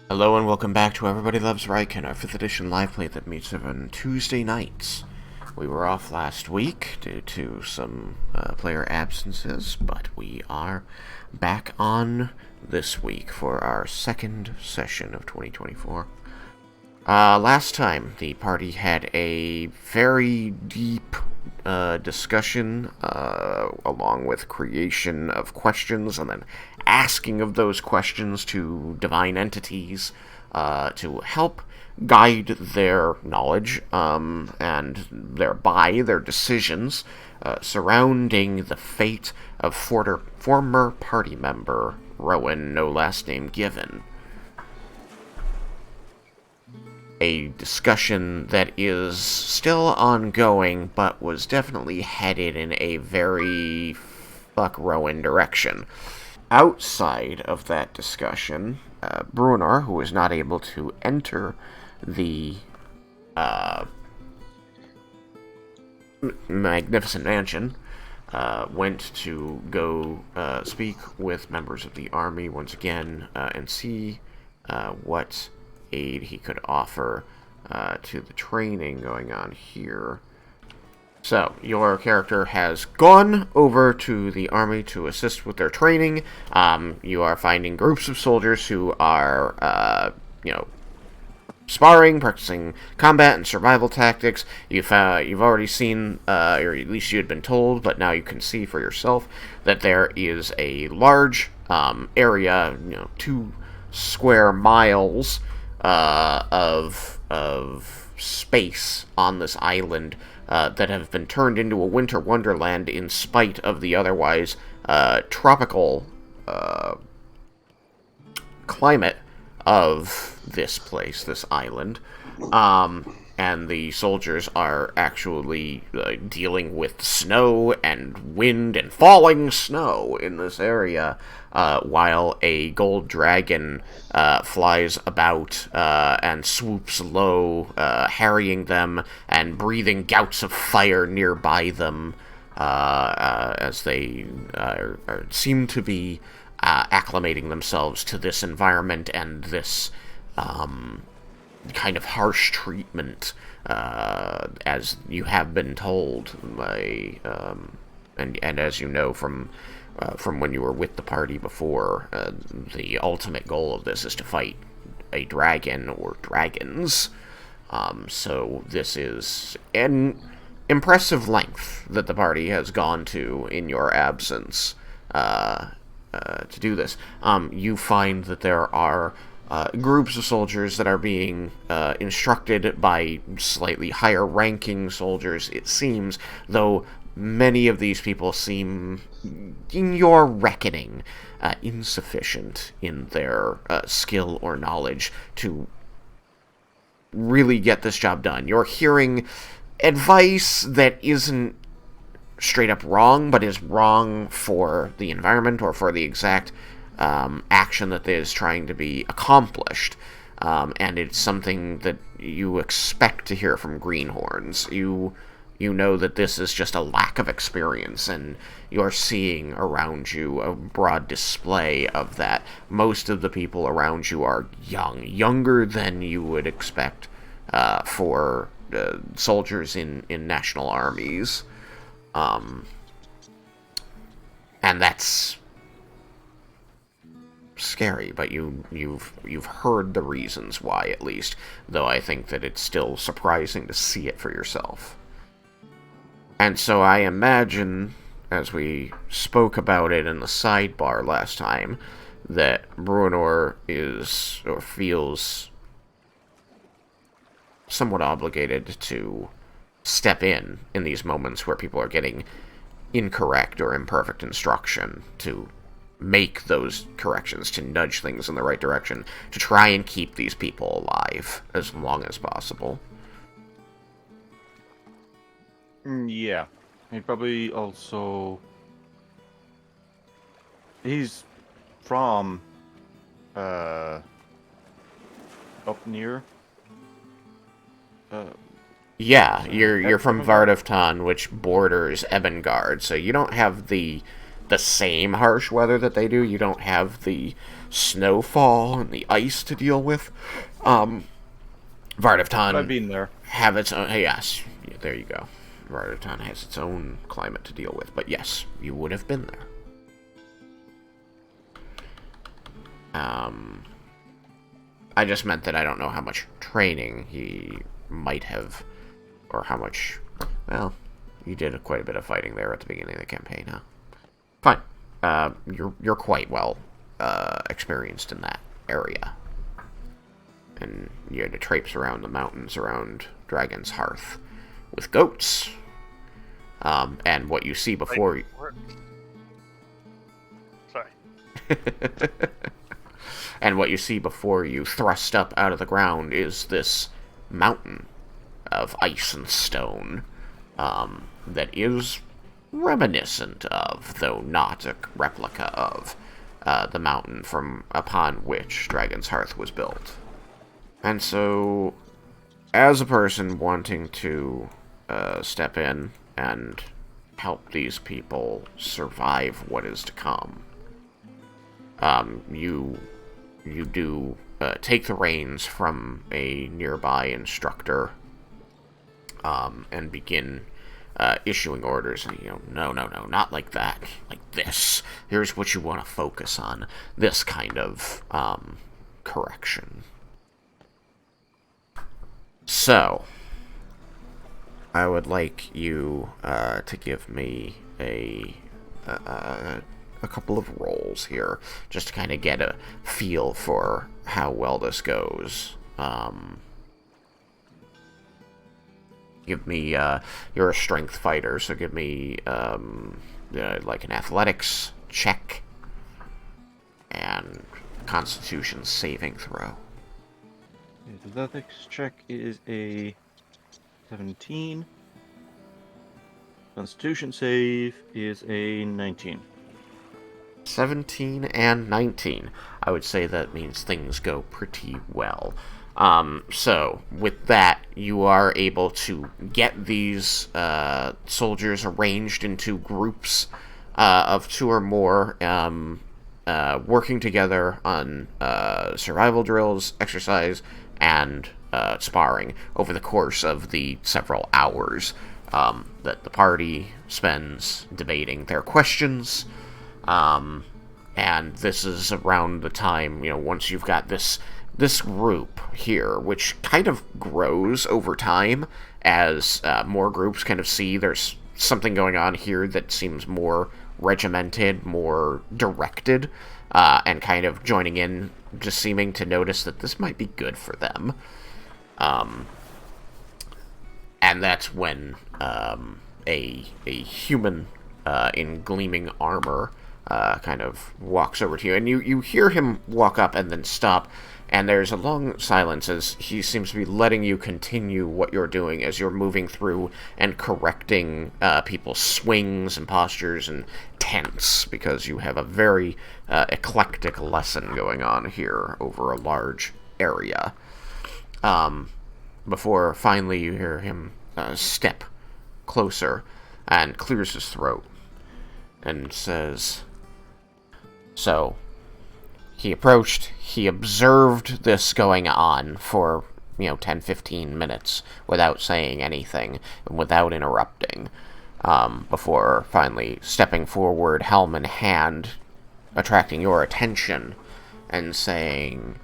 Hello and welcome back to Everybody Loves Raiken, our 5th edition live play that meets on Tuesday nights. We were off last week due to some player absences, but we are back on this week for our second session of 2024. Last time, the party had a very deep discussion, along with creation of questions and then asking of those questions to divine entities to help guide their knowledge and thereby their decisions surrounding the fate of former party member Roen, no last name given. A discussion that is still ongoing, but was definitely headed in a very fuck Roen direction. Outside of that discussion, Brunar, who was not able to enter the magnificent mansion, went to go speak with members of the army once again and see what aid he could offer to the training going on here. So, your character has gone over to the army to assist with their training. You are finding groups of soldiers who are, sparring, practicing combat and survival tactics. You've already seen, or at least you had been told, but now you can see for yourself that there is a large area, 2 square miles of space on this island that have been turned into a winter wonderland in spite of the otherwise tropical climate of this place, this island. And the soldiers are actually dealing with snow and wind and falling snow in this area, while a gold dragon flies about and swoops low, harrying them and breathing gouts of fire nearby them as they seem to be acclimating themselves to this environment and this kind of harsh treatment, as you have been told by, and as you know from when you were with the party before, the ultimate goal of this is to fight a dragon or dragons. So this is an impressive length that the party has gone to in your absence to do this. You find that there are groups of soldiers that are being instructed by slightly higher ranking soldiers, it seems, though many of these people seem, in your reckoning, insufficient in their skill or knowledge to really get this job done. You're hearing advice that isn't straight up wrong, but is wrong for the environment or for the exact action that is trying to be accomplished, and it's something that you expect to hear from greenhorns. You know that this is just a lack of experience, and you're seeing around you a broad display of that. Most of the people around you are younger than you would expect for soldiers in national armies, and that's scary, but you've heard the reasons why, at least, though I think that it's still surprising to see it for yourself. And so I imagine, as we spoke about it in the sidebar last time, that Bruenor is, or feels, somewhat obligated to step in these moments where people are getting incorrect or imperfect instruction, to make those corrections, to nudge things in the right direction, to try and keep these people alive as long as possible. Yeah. He probably also... He's from up near Yeah, you're from Vardafton, which borders Ebengard, so you don't have the the same harsh weather that they do. You don't have the snowfall and the ice to deal with. But I've Vardafton been there. have its own. Yes, there you go. Vardafton has its own climate to deal with, but yes, you would have been there. I just meant that I don't know how much training he might have, or how much. Well, you did quite a bit of fighting there at the beginning of the campaign, huh? Fine. You're quite well experienced in that area, and you had to traipse around the mountains around Dragon's Hearth with goats. And what you see before. Sorry. And what you see before you thrust up out of the ground is this mountain of ice and stone that is reminiscent of, though not a replica of, the mountain from upon which Dragon's Hearth was built. And so, as a person wanting to step in and help these people survive what is to come, you do take the reins from a nearby instructor and begin issuing orders. No, not like that. Like this. Here's what you want to focus on. This kind of correction. So, I would like you to give me a couple of rolls here, just to kind of get a feel for how well this goes. Give me, you're a strength fighter, so give me, like an athletics check and constitution saving throw. The athletics check is a 17. Constitution save is a 19. 17 and 19. I would say that means things go pretty well. So, with that, you are able to get these soldiers arranged into groups of 2 or more, working together on survival drills, exercise, and sparring over the course of the several hours that the party spends debating their questions. And this is around the time, once you've got this group here, which kind of grows over time as more groups kind of see there's something going on here that seems more regimented, more directed, and kind of joining in, just seeming to notice that this might be good for them. And that's when a human in gleaming armor kind of walks over to you, and you hear him walk up and then stop, and there's a long silence as he seems to be letting you continue what you're doing as you're moving through and correcting people's swings and postures and tense, because you have a very eclectic lesson going on here over a large area. Before finally you hear him step closer and clears his throat and says, so, he approached, he observed this going on for, 10-15 minutes without saying anything and without interrupting, before finally stepping forward, helm in hand, attracting your attention and saying,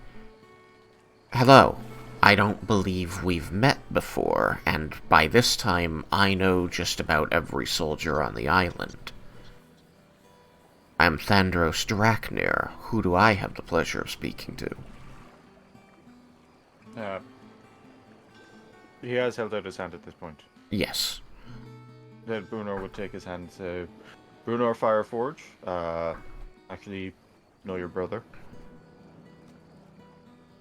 hello, I don't believe we've met before, and by this time I know just about every soldier on the island. I'm Thandros Draknir. Who do I have the pleasure of speaking to? He has held out his hand at this point. Yes. Then Brunor would take his hand and say, Brunor Fireforge, actually know your brother.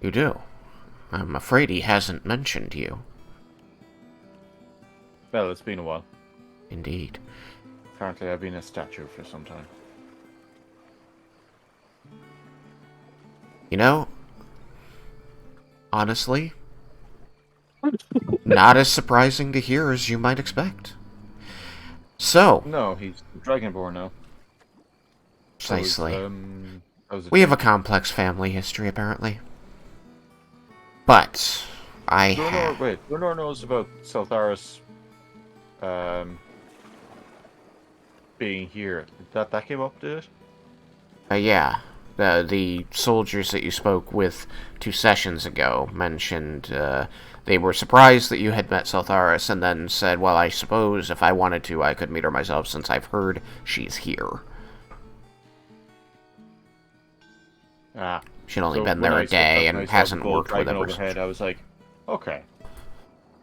You do? I'm afraid he hasn't mentioned you. Well, it's been a while. Indeed. Apparently I've been a statue for some time. Honestly, not as surprising to hear as you might expect. So... No, he's Dragonborn now. Precisely. How was the We have a trip? complex family history, apparently. But I have... Bruno knows about Saltharis um, being here. That came up, did it? Yeah. The soldiers that you spoke with 2 sessions ago mentioned they were surprised that you had met Saltharis and then said, well, I suppose if I wanted to, I could meet her myself since I've heard she's here. Ah. She'd only So been there a day when I and saw the hasn't gold worked with dragon ever overhead, since. I was like, okay.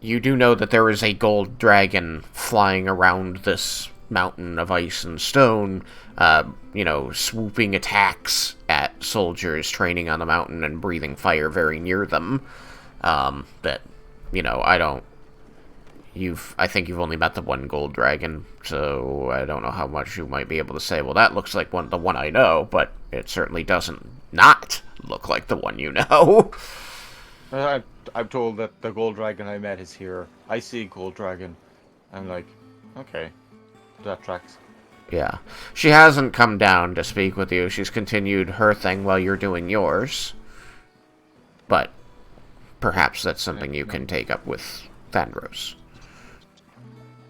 You do know that there is a gold dragon flying around this mountain of ice and stone, swooping attacks at soldiers training on the mountain and breathing fire very near them. That, I don't... I think you've only met the one gold dragon, so I don't know how much you might be able to say, well, that looks like the one I know, but it certainly doesn't not look like the one you know. I'm told that the gold dragon I met is here. I see a gold dragon. I'm like, okay, that tracks. Yeah. She hasn't come down to speak with you. She's continued her thing while you're doing yours. But perhaps that's something you can take up with Thandros.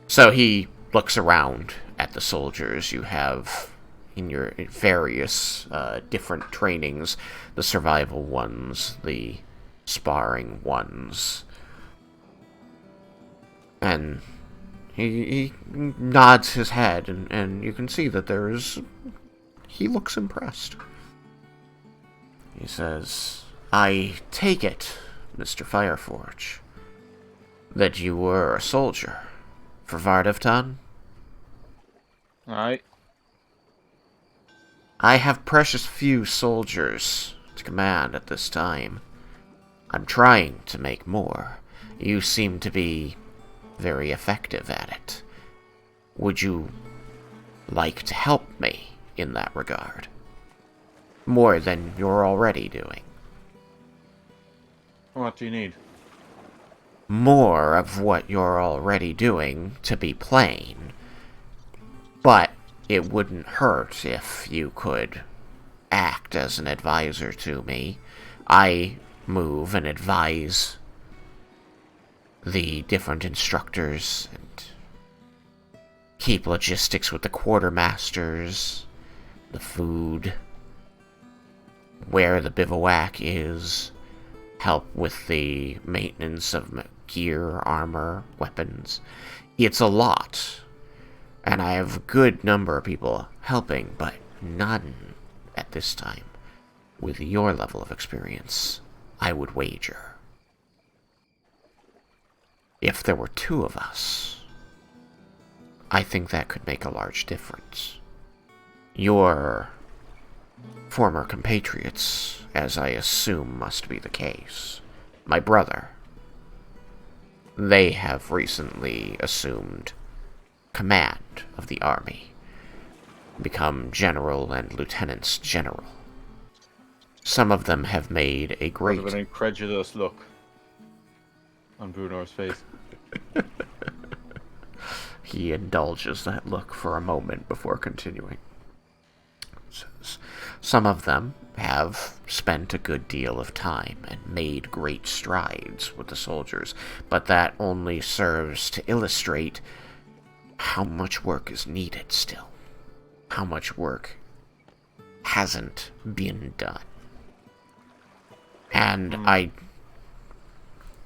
So he looks around at the soldiers you have in your various different trainings. The survival ones, the sparring ones. And he nods his head, and you can see that he looks impressed. He says, I take it, Mr. Fireforge, that you were a soldier for Vardavtan? Alright. I have precious few soldiers to command at this time. I'm trying to make more. You seem to be very effective at it. Would you like to help me in that regard? More than you're already doing. What do you need? More of what you're already doing, to be plain. But it wouldn't hurt if you could act as an advisor to me. I move and advise the different instructors and keep logistics with the quartermasters, the food, where the bivouac is, help with the maintenance of gear, armor, weapons. It's a lot, and I have a good number of people helping, but none at this time. With your level of experience, I would wager. If there were 2 of us, I think that could make a large difference. Your former compatriots, as I assume must be the case, my brother, they have recently assumed command of the army, become general and lieutenants general. Some of them have made a great... Sort of an incredulous look on Brunor's face. He indulges that look for a moment before continuing. Some of them have spent a good deal of time and made great strides with the soldiers, but that only serves to illustrate how much work is needed still. How much work hasn't been done. And I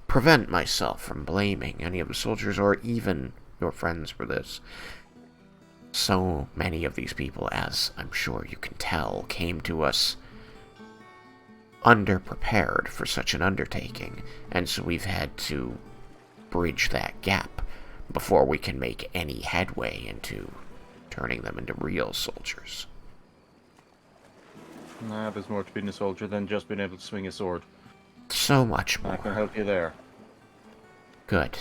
prevent myself from blaming any of the soldiers or even your friends for this. So many of these people, as I'm sure you can tell, came to us underprepared for such an undertaking, and so we've had to bridge that gap before we can make any headway into turning them into real soldiers. Nah, there's more to being a soldier than just being able to swing a sword. So much more. I can help you there. Good.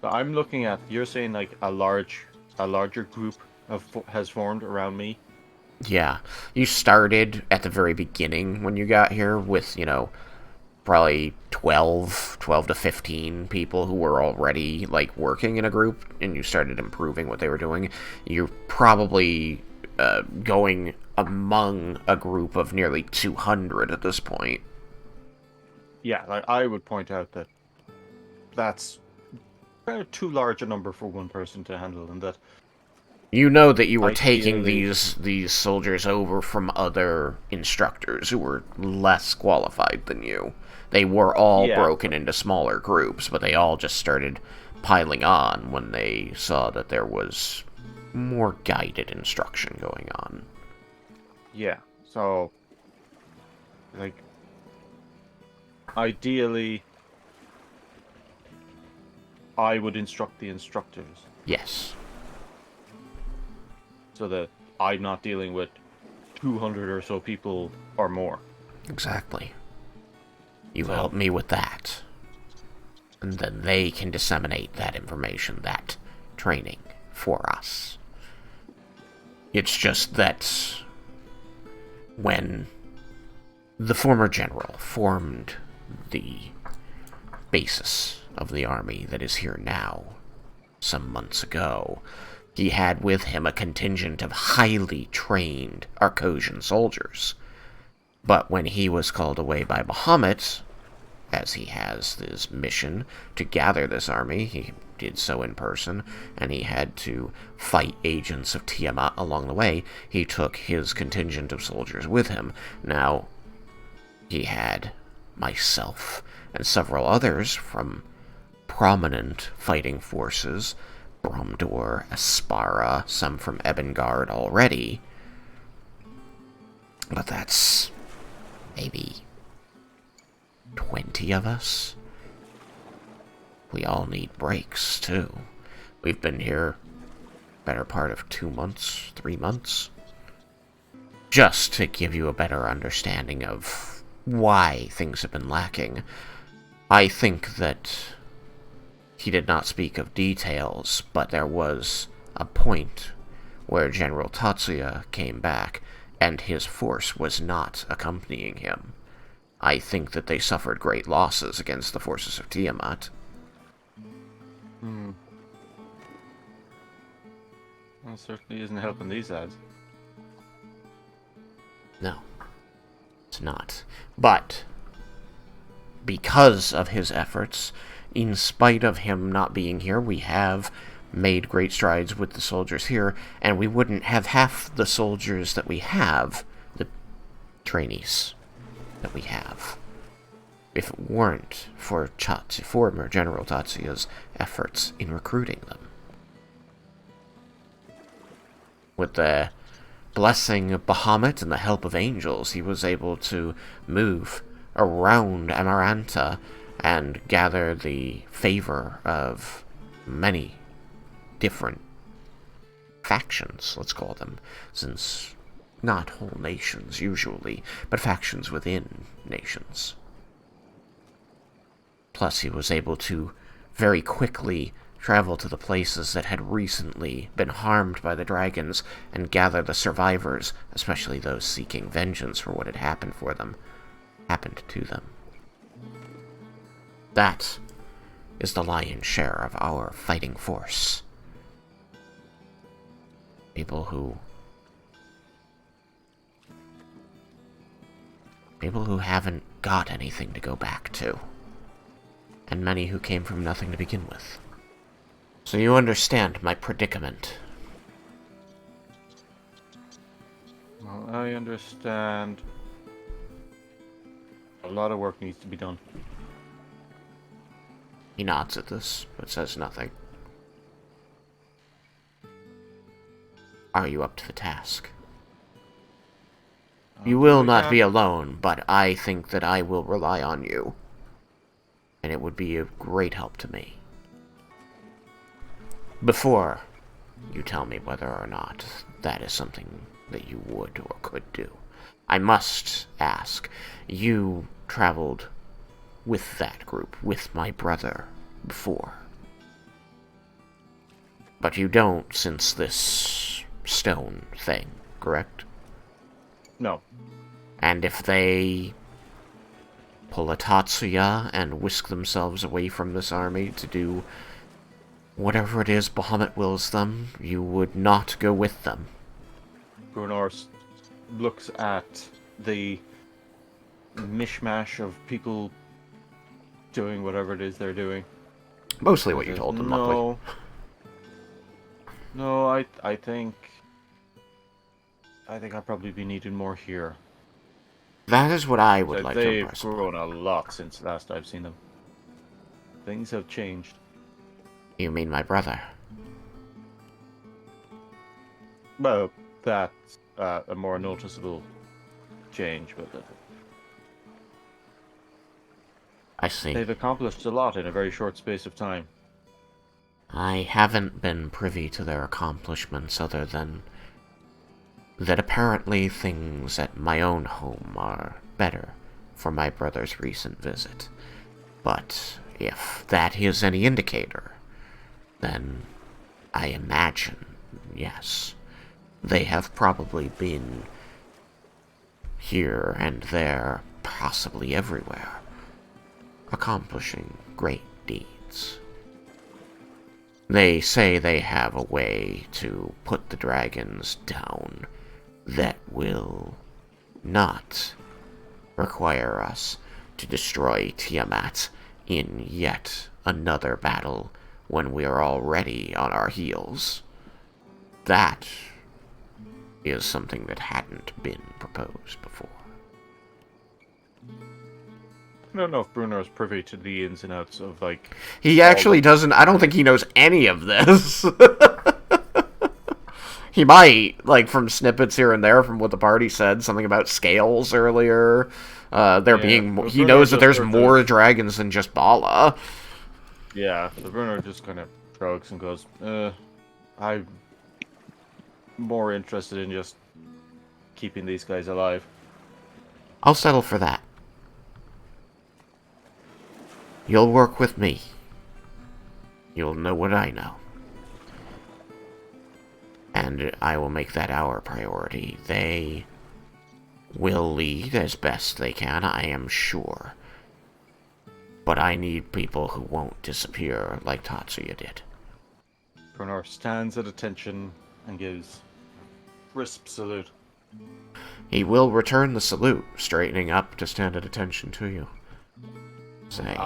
But I'm looking at, you're saying like a larger group has formed around me. Yeah. You started at the very beginning when you got here with, probably 12 to 15 people who were already, working in a group, and you started improving what they were doing. You're probably going among a group of nearly 200 at this point. Yeah, like I would point out that that's too large a number for one person to handle, and that You know that you were taking ideally, these soldiers over from other instructors who were less qualified than you. They were all yeah, broken into smaller groups, but they all just started piling on when they saw that there was more guided instruction going on. yeah. So, like, ideally, I would instruct the instructors Yes, so that I'm not dealing with 200 or so people or more. exactly. You So, help me with that. And then they can disseminate that information, that training, for us. It's just that when the former general formed the basis of the army that is here now, some months ago, he had with him a contingent of highly trained Arcosian soldiers. But when he was called away by Bahamut, as he has this mission to gather this army, he did so in person, and he had to fight agents of Tiamat along the way, he took his contingent of soldiers with him. Now, he had myself and several others from prominent fighting forces, Bromdor, Aspara, some from Ebengard already, but that's maybe 20 of us. We all need breaks, too. We've been here better part of 2 months, 3 months. Just to give you a better understanding of why things have been lacking, I think that he did not speak of details, but there was a point where General Tatsuya came back, and his force was not accompanying him. I think that they suffered great losses against the forces of Tiamat. That certainly isn't helping these ads. No, it's not. But, because of his efforts, in spite of him not being here, we have made great strides with the soldiers here, and we wouldn't have half the soldiers that we have, the trainees that we have, if it weren't for former General Tatsuya's efforts in recruiting them. With the blessing of Bahamut and the help of angels, he was able to move around Amaranta and gather the favor of many different factions, let's call them, since not whole nations usually, but factions within nations. Plus, he was able to very quickly travel to the places that had recently been harmed by the dragons and gather the survivors, especially those seeking vengeance for what had happened to them. That is the lion's share of our fighting force. People who haven't got anything to go back to, and many who came from nothing to begin with. So you understand my predicament. Well, I understand. A lot of work needs to be done. He nods at this, but says nothing. Are you up to the task? You will not be alone, but I think that I will rely on you. And it would be a great help to me. Before you tell me whether or not that is something that you would or could do, I must ask, you traveled with that group, with my brother, before. But you don't since this stone thing, correct? No. And if they pull a Tatsuya and whisk themselves away from this army to do whatever it is Bahamut wills them, you would not go with them. Bruenor looks at the mishmash of people doing whatever it is they're doing. Mostly what you told them, luckily. No, I think I'll probably be needing more here. That is what I would So like to they've impress upon. grown a lot since last I've seen them. Things have changed. You mean my brother? Well, that's a more noticeable change, but I see. they've accomplished a lot in a very short space of time. I haven't been privy to their accomplishments other than that apparently things at my own home are better for my brother's recent visit. But if that is any indicator, then I imagine, yes, they have probably been here and there, possibly everywhere, accomplishing great deeds. They say they have a way to put the dragons down that will not require us to destroy Tiamat in yet another battle when we are already on our heels. That is something that hadn't been proposed before. I don't know if Bruno is privy to the ins and outs of, like... He actually doesn't... I don't think he knows any of this. He might, like, from snippets here and there from what the party said, something about scales earlier. He knows that there's more dragons than just Bala. Yeah, so Bruno just kind of shrugs and goes, I'm more interested in just keeping these guys alive. I'll settle for that. You'll work with me. You'll know what I know. And I will make that our priority. They will lead as best they can, I am sure. But I need people who won't disappear like Tatsuya did. Bruno stands at attention and gives crisp salute. He will return the salute, straightening up to stand at attention to you. Say,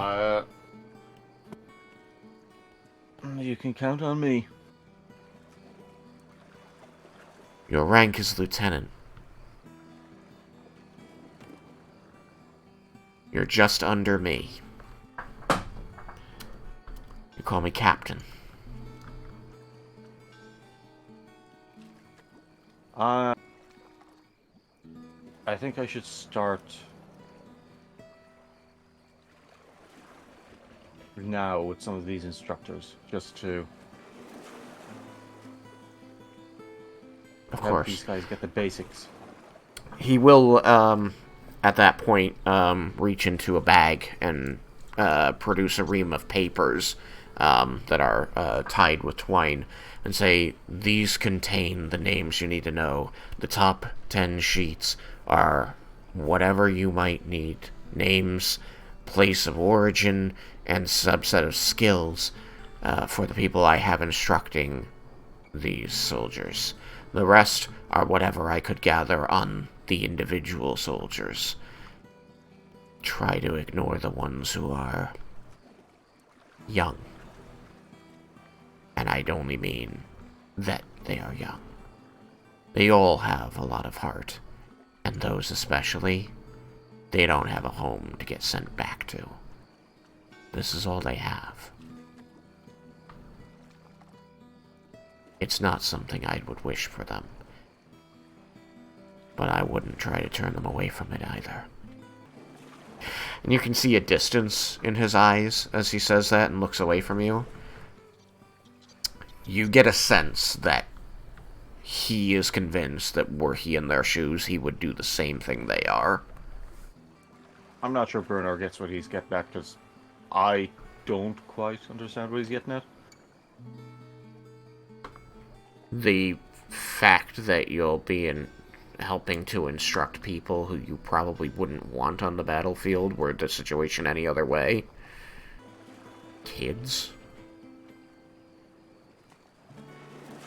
you can count on me. your rank is lieutenant. You're just under me. You call me captain. I think I should start now with some of these instructors, just to help these guys get the basics. He will, at that point, reach into a bag and produce a ream of papers that are tied with twine and say, these contain the names you need to know. The top 10 sheets are whatever you might need. Names, place of origin, and subset of skills for the people I have instructing these soldiers. The rest are whatever I could gather on the individual soldiers. Try to ignore the ones who are young. And I'd only mean that they are young. They all have a lot of heart, and those especially, they don't have a home to get sent back to. This is all they have. It's not something I would wish for them, but I wouldn't try to turn them away from it either. And you can see a distance in his eyes as he says that and looks away from you. You get a sense that he is convinced that were he in their shoes, he would do the same thing they are. I'm not sure Bruno gets what he's getting at, because I don't quite understand what he's getting at. The fact that you'll be helping to instruct people who you probably wouldn't want on the battlefield were the situation any other way. Kids.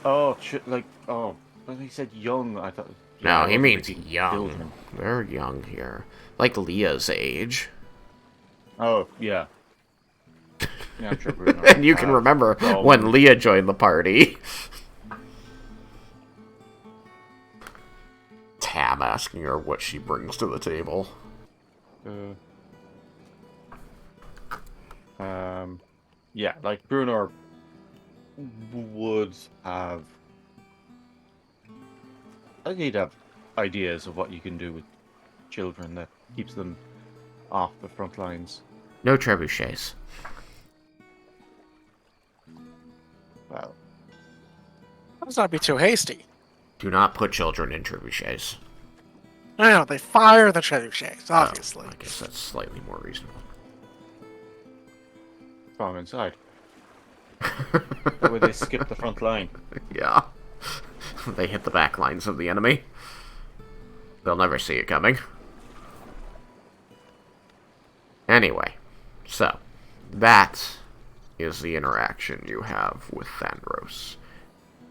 Oh, shit, like, oh, When he said young, I thought. Yeah, No, I he wasn't means thinking young. children. They're young here. Like Leah's age. Oh yeah, yeah. I'm sure Bruno And would you can have remember when some. Leah joined the party. Tam asking her what she brings to the table. Uh, yeah, like Bruno would have. I think he'd have ideas of what you can do with children that keeps them off the front lines. No trebuchets. Well, Let's not be too hasty. Do not put children in trebuchets. No, they fire the trebuchets, obviously. Oh, I guess that's slightly more reasonable. throw them inside. That way they skip the front line. Yeah. They hit the back lines of the enemy. They'll never see it coming. Anyway, so that is the interaction you have with Thandros.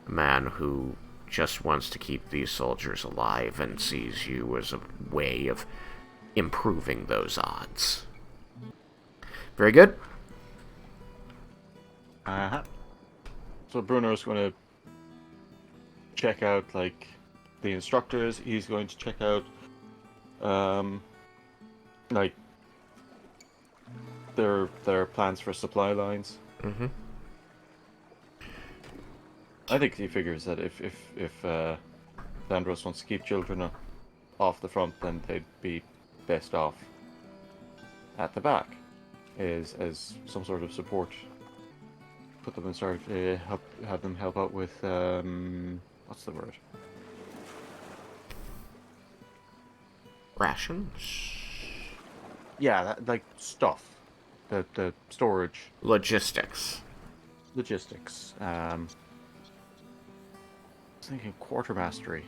A man who just wants to keep these soldiers alive and sees you as a way of improving those odds. Very good. Uh-huh. So Bruno's going to check out, like, the instructors. He's going to check out, like, their plans for supply lines. Mm-hmm. I think he figures that if Thandros wants to keep children off the front, then they'd be best off at the back, as some sort of support. Put them in sort of have them help out with what's the word? Rations? Yeah, like stuff, the storage, Logistics. logistics. I was thinking quartermastery.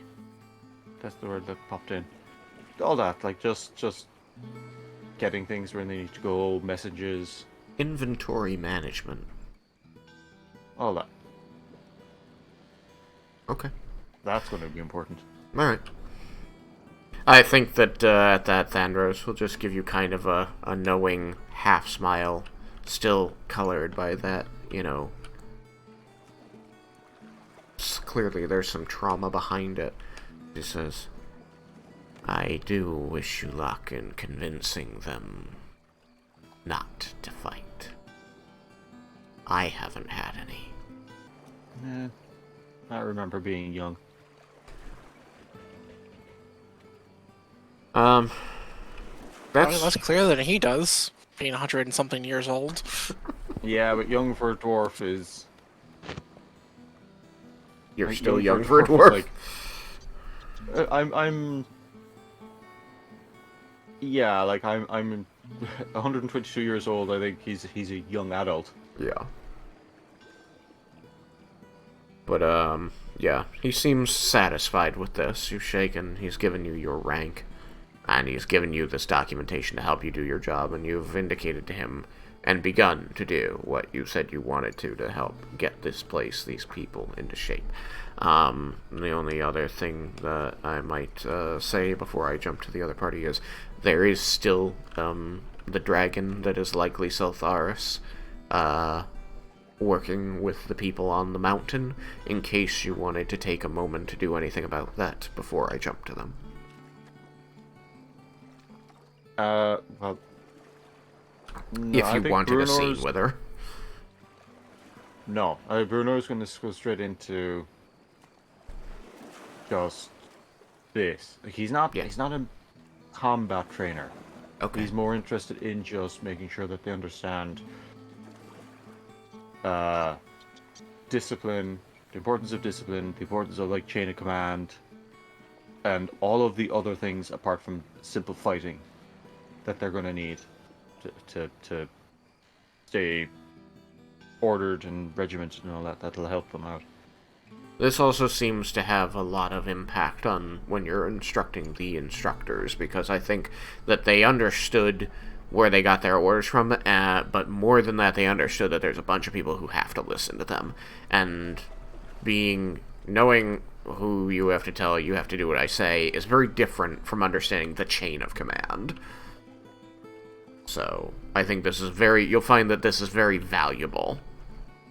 That's the word that popped in. All that, like just getting things where they need to go, messages, Inventory management. all that. Okay. That's going to be important. Alright. I think that at that Thandros will just give you kind of a knowing half smile, still colored by that, clearly there's some trauma behind it. He says, I do wish you luck in convincing them not to fight. I haven't had any. I remember being young. Well, That's less clear than he does, being 100 and something years old. Yeah, but young for a dwarf is. You're like, still young for a is dwarf. Like, I'm. Yeah, like I'm 122 years old. I think he's a young adult. Yeah. But, yeah, he seems satisfied with this. You've shaken, he's given you your rank, and he's given you this documentation to help you do your job, and you've indicated to him and begun to do what you said you wanted to help get this place, these people, into shape. The only other thing that I might say before I jump to the other party is there is still the dragon that is likely Seltharis working with the people on the mountain, in case you wanted to take a moment to do anything about that before I jump to them. Well. No, If I you think wanted a scene Bruno's- with her. No, Bruno's going to go straight into just this. Like, he's not. Yeah. He's not a combat trainer. Okay. He's more interested in just making sure that they understand discipline, the importance of discipline, the importance of like chain of command, and all of the other things apart from simple fighting that they're going to need to stay ordered and regimented and all that. That'll help them out. This also seems to have a lot of impact on when you're instructing the instructors, because I think that they understood where they got their orders from, but more than that, they understood that there's a bunch of people who have to listen to them, and knowing who you have to tell you have to do what I say is very different from understanding the chain of command. So, I think this is you'll find that this is very valuable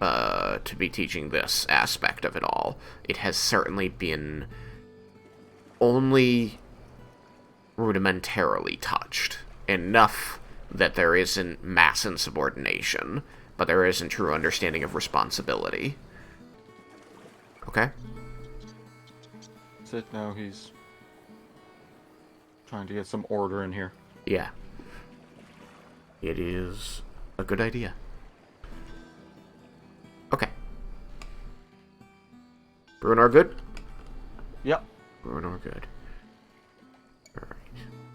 to be teaching this aspect of it all. It has certainly been only rudimentarily touched. Enough that there isn't mass insubordination, but there isn't true understanding of responsibility. Okay? That's it now, he's trying to get some order in here. Yeah. It is a good idea. Okay. Bruenor good? Yep. Bruenor good. Alright.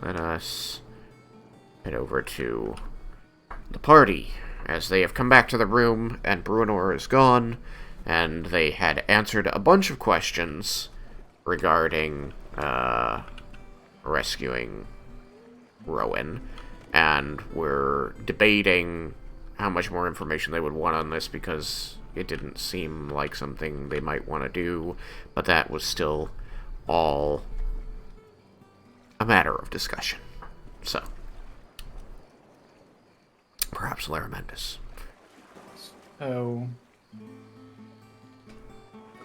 Let us head over to the party, as they have come back to the room, and Bruenor is gone, and they had answered a bunch of questions regarding rescuing Roen, and we're debating how much more information they would want on this, because it didn't seem like something they might want to do, but that was still all a matter of discussion. So, perhaps Laramendus. So,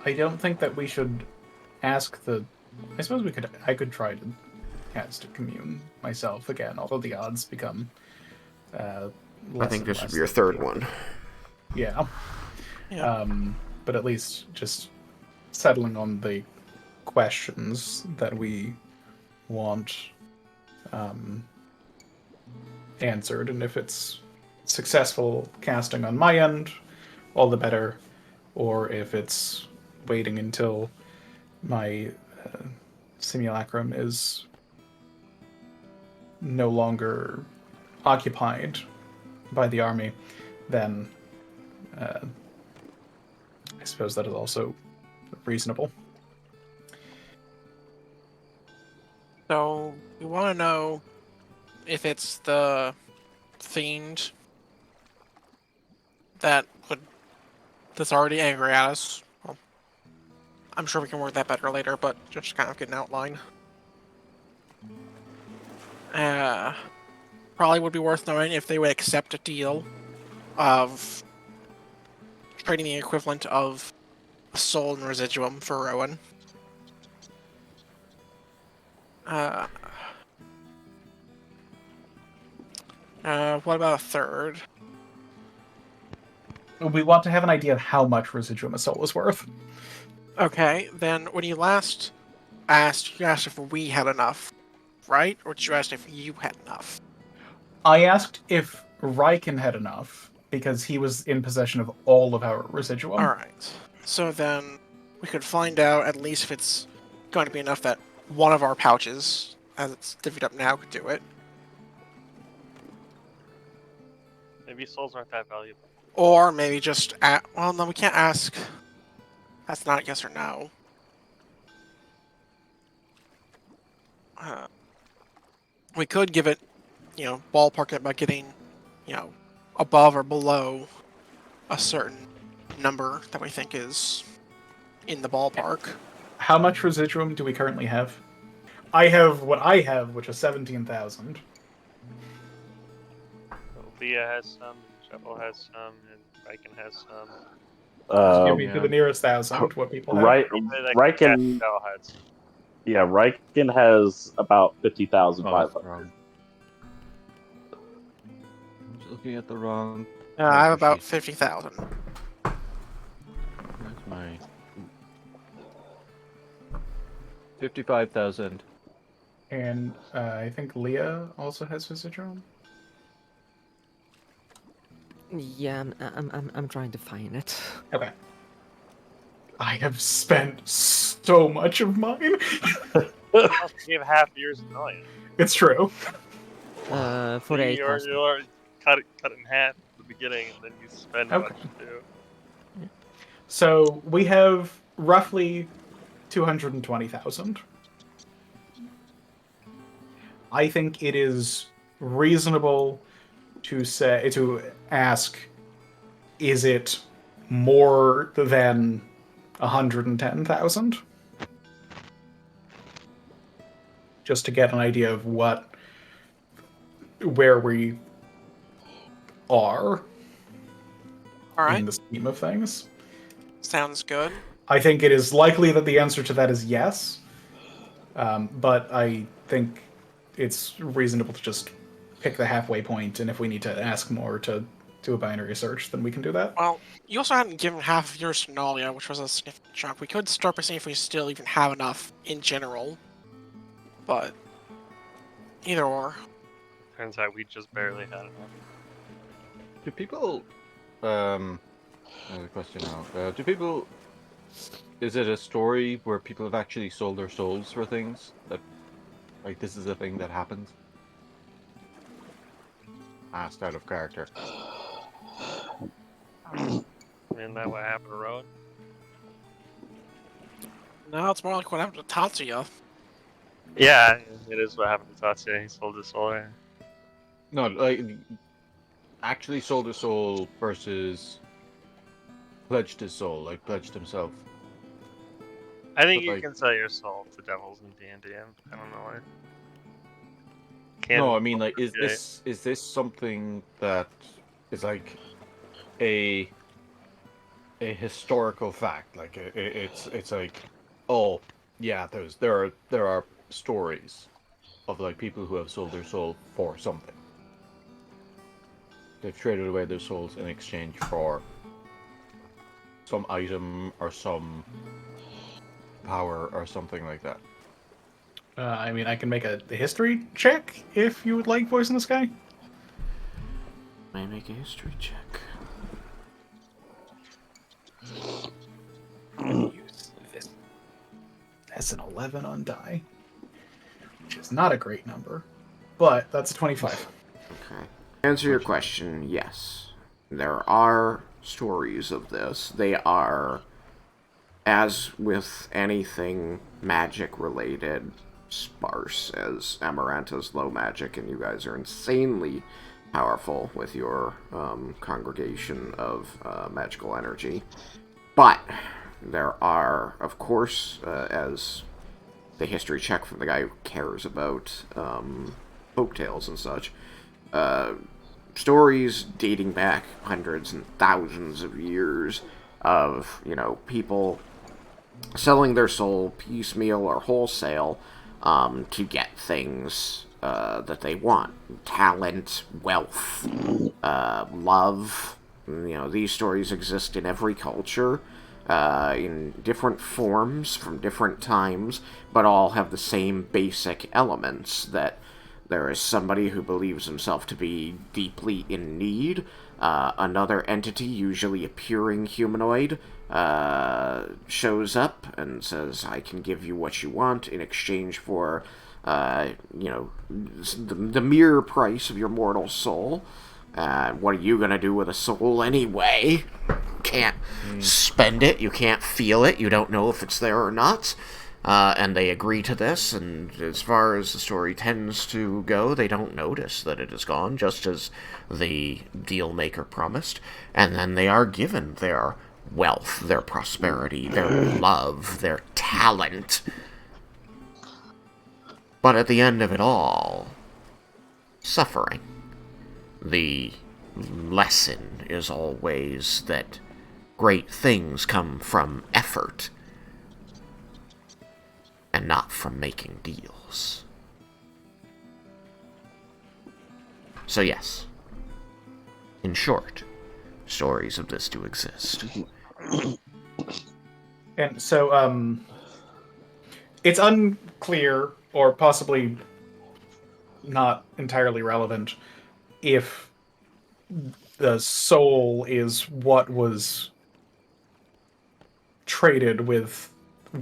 I don't think that we should ask the... I suppose I could try to cast a commune myself again, although the odds become less I think and this would less be your that third we- one. Yeah. Yeah. But at least just settling on the questions that we want answered, and if it's successful casting on my end, all the better, or if it's waiting until my simulacrum is no longer occupied by the army, then I suppose that is also reasonable. So we want to know if it's the fiend that's already angry at us. Well, I'm sure we can work that better later, but just kind of get an outline. Probably would be worth knowing if they would accept a deal of trading the equivalent of a soul and residuum for Roen. What about a third? We want to have an idea of how much residuum a soul is worth. Okay, then when you last asked, you asked if we had enough, right? Or did you ask if you had enough? I asked if Raiken had enough, because he was in possession of all of our residuum. Alright, so then we could find out at least if it's going to be enough that one of our pouches, as it's divvied up now, could do it. Maybe souls aren't that valuable. Or maybe just well, no, we can't ask. That's not yes or no. We could give it, ballpark it by getting, above or below a certain number that we think is in the ballpark. How much residuum do we currently have? I have what I have, which is 17,000. Leah has some, Shovel has some, and Raiken has some. Give me yeah. to the nearest thousand what people have. Right, Like Raiken. Shell has. Yeah, Raiken has about 50,000. Oh, that's wrong. I'm just looking at the wrong. I have about sheet. 50,000. Where's my 55,000. And I think Leah also has residuum. Yeah, I'm trying to find it. Okay. I have spent so much of mine. You also gave half yours a million. It's true. 48,000. You're cut it in half at the beginning, and then you spend a Okay. bunch too. So we have roughly 220,000. I think it is reasonable to ask, is it more than 110,000? just to get an idea of where we are All right, in the scheme of things. sounds good. I think it is likely that the answer to that is yes, but I think it's reasonable to just pick the halfway point, and if we need to ask more to do a binary search, then we can do that. Well, you also hadn't given half of yours to Nalia, which was a significant chunk. We could start by seeing if we still even have enough in general, but either or. Turns out we just barely had enough. Do people? I have a question now. Do people? Is it a story where people have actually sold their souls for things that, like, this is a thing that happens? Asked out of character. Isn't that what happened to Roen? No, it's more like what happened to Tatsuya. Yeah, it is what happened to Tatsuya. He sold his soul. Yeah. No, like, actually sold his soul versus pledged his soul, like pledged himself. I think But, you like- can sell your soul to devils in D&D. I don't know why. No, I mean, like, Yeah. is this something that is like a historical fact? Like, it's like, oh yeah, there are stories of like people who have sold their soul for something. They've traded away their souls in exchange for some item or some power or something like that. I mean, I can make a history check if you would like, Voice in the Sky. May make a history check. Use this. That's an 11 on die, which is not a great number, but that's a 25. Okay. Answer your question, yes. There are stories of this. They are, as with anything magic related, sparse, as Amaranta's low magic, and you guys are insanely powerful with your congregation of magical energy. But there are, of course, as the history check from the guy who cares about folktales and such, stories dating back hundreds and thousands of years of, people selling their soul piecemeal or wholesale to get things that they want. Talent, wealth, love. These stories exist in every culture, in different forms from different times, but all have the same basic elements, that there is somebody who believes himself to be deeply in need. Another entity, usually a peering humanoid, shows up and says, I can give you what you want in exchange for, the mere price of your mortal soul. What are you gonna do with a soul anyway? Can't spend it, you can't feel it, you don't know if it's there or not. And they agree to this, and as far as the story tends to go, they don't notice that it is gone, just as the deal maker promised. And then they are given their wealth, their prosperity, their love, their talent. But at the end of it all, suffering. The lesson is always that great things come from effort, and not from making deals. So yes, in short, stories of this do exist. And so, it's unclear, or possibly not entirely relevant, if the soul is what was traded with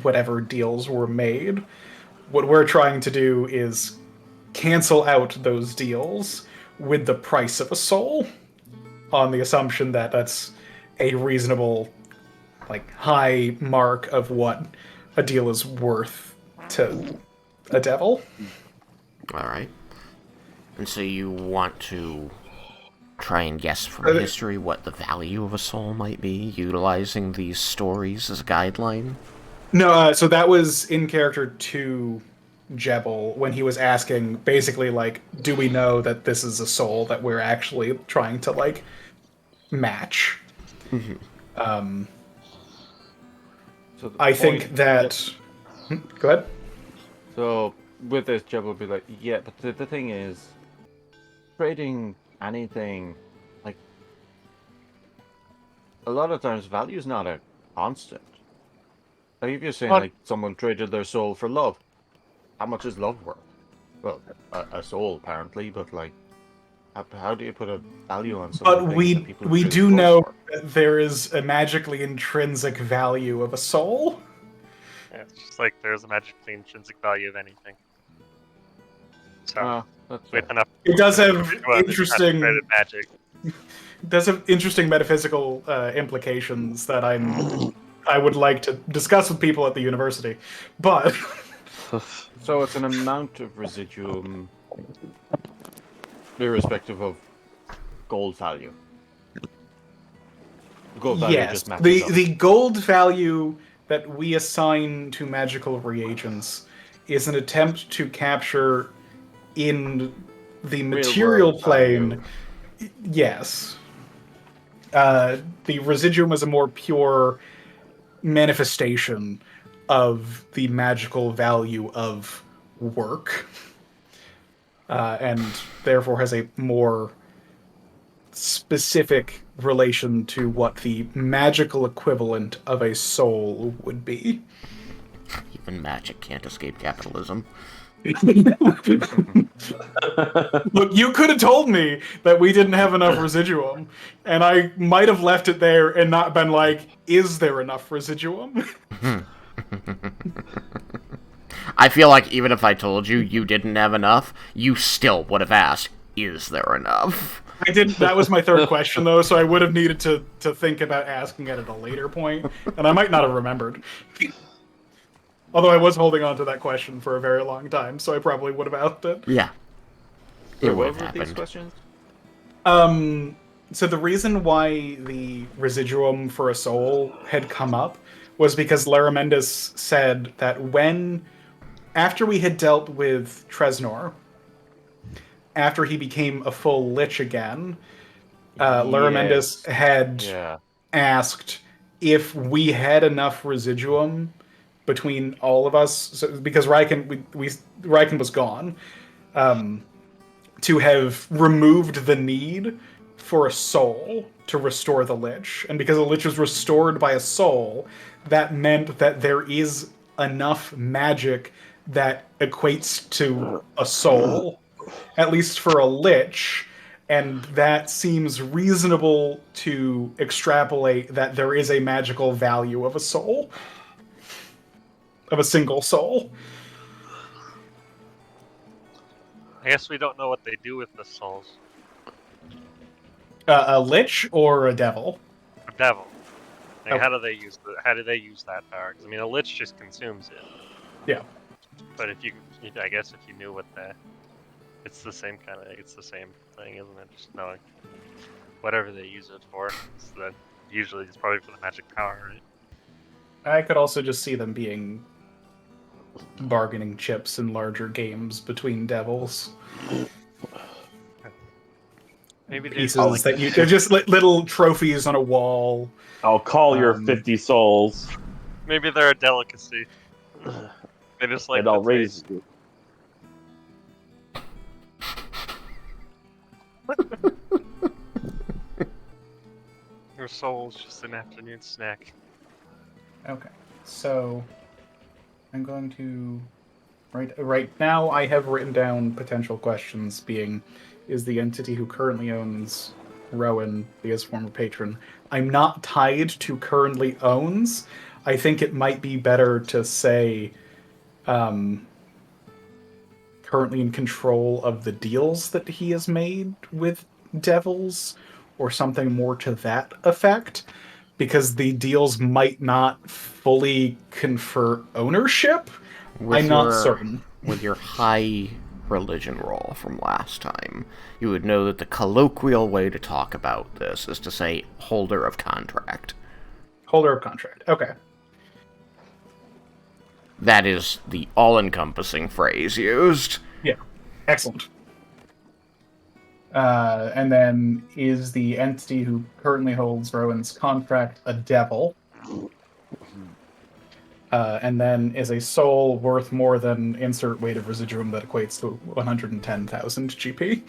whatever deals were made. What we're trying to do is cancel out those deals with the price of a soul, on the assumption that that's a reasonable, high mark of what a deal is worth to a devil. Alright. And so you want to try and guess from history what the value of a soul might be, utilizing these stories as a guideline? No, so that was in character to Jebel when he was asking, basically, like, do we know that this is a soul that we're actually trying to, like, match? So the I point- think that... Go ahead. So with this, Jeb will be like, yeah, but the thing is, trading anything, like, a lot of times value is not a constant. Like if you're saying But- like someone traded their soul for love, how much is love worth? Well, a soul apparently, but like, how do you put a value on some of But the things that people we trade do souls know for? that there is a magically intrinsic value of a soul. Yeah, it's just like there's a magically intrinsic value of anything. So That's with fair. enough, It does have concentrated interesting magic. metaphysical implications that I would like to discuss with people at the university. But So it's an amount of residuum, irrespective of gold value. Gold value yes, just matches up. the gold value that we assign to magical reagents is an attempt to capture in the material Real-world plane. value. Yes. The residuum is a more pure manifestation of the magical value of work, and therefore has a more specific relation to what the magical equivalent of a soul would be. Even magic can't escape capitalism. Look, you could have told me that we didn't have enough residuum, and I might have left it there and not been like, is there enough residuum? I feel like even if I told you you didn't have enough, you still would have asked, is there enough? I didn't. That was my third question, though, so I would have needed to think about asking it at a later point, and I might not have remembered. Although I was holding on to that question for a very long time, so I probably would have asked it. Yeah. It Wait, would what have were these happened. questions? So the reason why the residuum for a soul had come up was because Laramendus said that after we had dealt with Tresnor, after he became a full lich again, Laramendus had Yeah. asked if we had enough residuum between all of us, because Raiken was gone, to have removed the need for a soul to restore the lich. And because the lich was restored by a soul, that meant that there is enough magic that equates to a soul, at least for a lich, and that seems reasonable to extrapolate that there is a magical value of a soul. Of a single soul. I guess we don't know what they do with the souls. A lich or a devil? A devil. Like, Oh. how do they use that power? 'Cause, I mean, a lich just consumes it. Yeah. But I guess if you knew what it's the same thing, isn't it? Just knowing whatever they use it for. So that usually it's probably for the magic power, right? I could also just see them being bargaining chips in larger games between devils. Maybe they Pieces just, like, they're just little trophies on a wall. I'll call your 50 souls, maybe they're a delicacy. They just like and I'll the raise taste. you. Your soul's just an afternoon snack. Okay, so I'm going to right now I have written down potential questions being, is the entity who currently owns Roen the former patron? I'm not tied to currently owns. I think it might be better to say currently in control of the deals that he has made with devils, or something more to that effect, because the deals might not fully confer ownership. I'm not certain. With your high religion roll from last time, you would know that the colloquial way to talk about this is to say holder of contract. Holder of contract. Okay. That is the all-encompassing phrase used. Yeah. Excellent. And then, is the entity who currently holds Rowan's contract a devil? And then, is a soul worth more than insert weight of residuum that equates to 110,000 GP?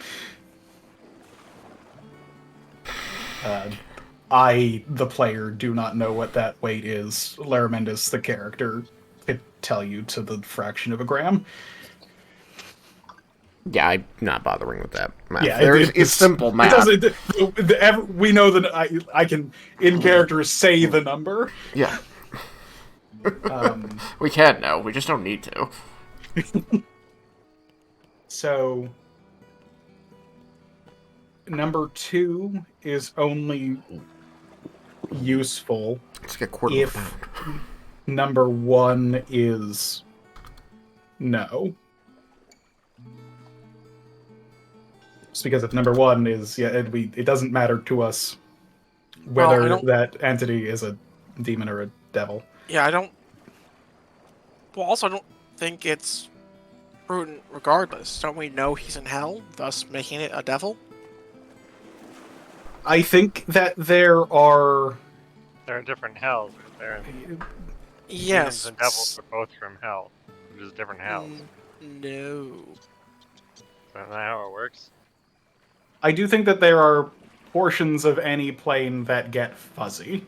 I, the player, do not know what that weight is. Laramendus, the character, could tell you to the fraction of a gram. Yeah, I'm not bothering with that math. Yeah, it's simple math. We know that I can, in character, say the number. Yeah. We can now. We just don't need to. So, number 2 is only useful It's like a quarter if of a pound. number 1 is no. Just because if number 1 is it doesn't matter to us whether that entity is a demon or a devil. Yeah, I don't. Well, also, I don't think it's prudent regardless. Don't we know he's in hell, thus making it a devil? I think that there are different hells. Yes. Demons and devils are both from hell. They're just different hells. No. Is that not how it works? I do think that there are portions of any plane that get fuzzy.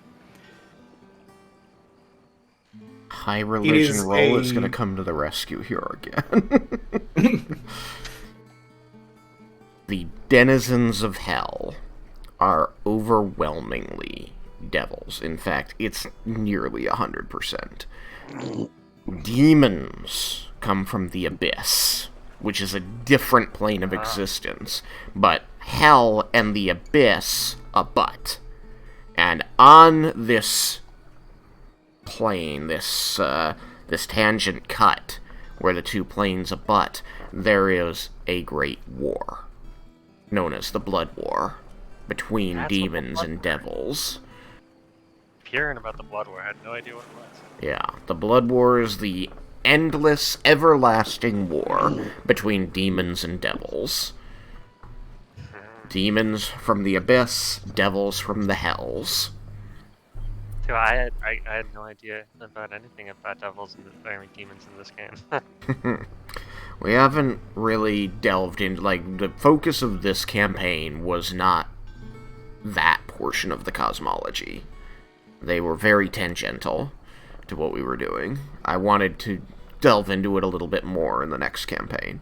High religion roll is going to come to the rescue here again. The denizens of hell are overwhelmingly devils. In fact, it's nearly 100%. Demons come from the abyss, which is a different plane of existence, but hell and the abyss abut. And on this plane, this tangent cut, where the two planes abut, there is a great war, known as the Blood War, between demons and devils. Hearing about the Blood War, I had no idea what it was. Yeah, the Blood War is the endless, everlasting war between demons and devils. Demons from the abyss, devils from the hells. So I had no idea about anything about devils and demons in this game. We haven't really delved into, the focus of this campaign was not that portion of the cosmology. They were very tangential to what we were doing. I wanted to delve into it a little bit more in the next campaign.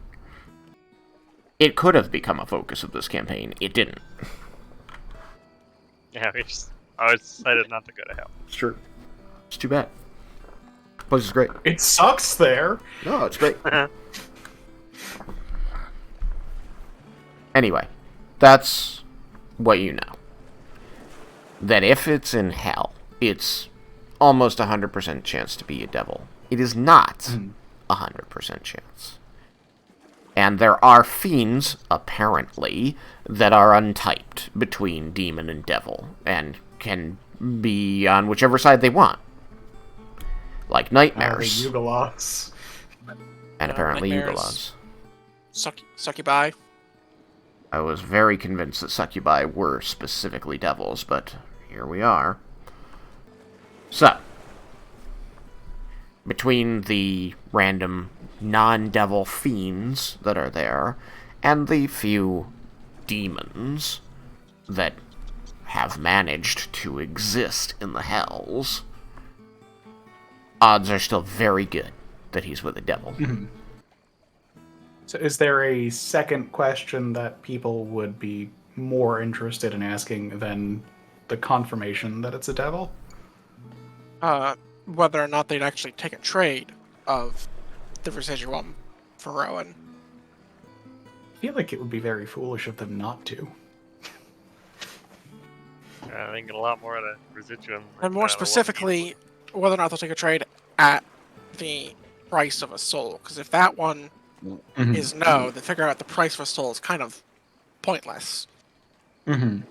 It could have become a focus of this campaign. It didn't. Yeah, I was decided not to go to hell. It's true. It's too bad. The place is great. It sucks there. No, it's great. Anyway, that's what you know. That if it's in hell, it's almost 100% chance to be a devil. It is not 100% chance. And there are fiends, apparently, that are untyped between demon and devil, and can be on whichever side they want. Like nightmares. The Yugolovs. And apparently nightmares. Yugolovs. Succubi. I was very convinced that succubi were specifically devils, but here we are. So, between the random non-devil fiends that are there, and the few demons that have managed to exist in the hells, odds are still very good that he's with a devil. Mm-hmm. So is there a second question that people would be more interested in asking than the confirmation that it's a devil? Whether or not they'd actually take a trade of the residuum for Roen. I feel like it would be very foolish of them not to. I think a lot more of the residuum. And more specifically, whether or not they'll take a trade at the price of a soul. Because if that one is no, then figuring out the price of a soul is kind of pointless. Mm-hmm.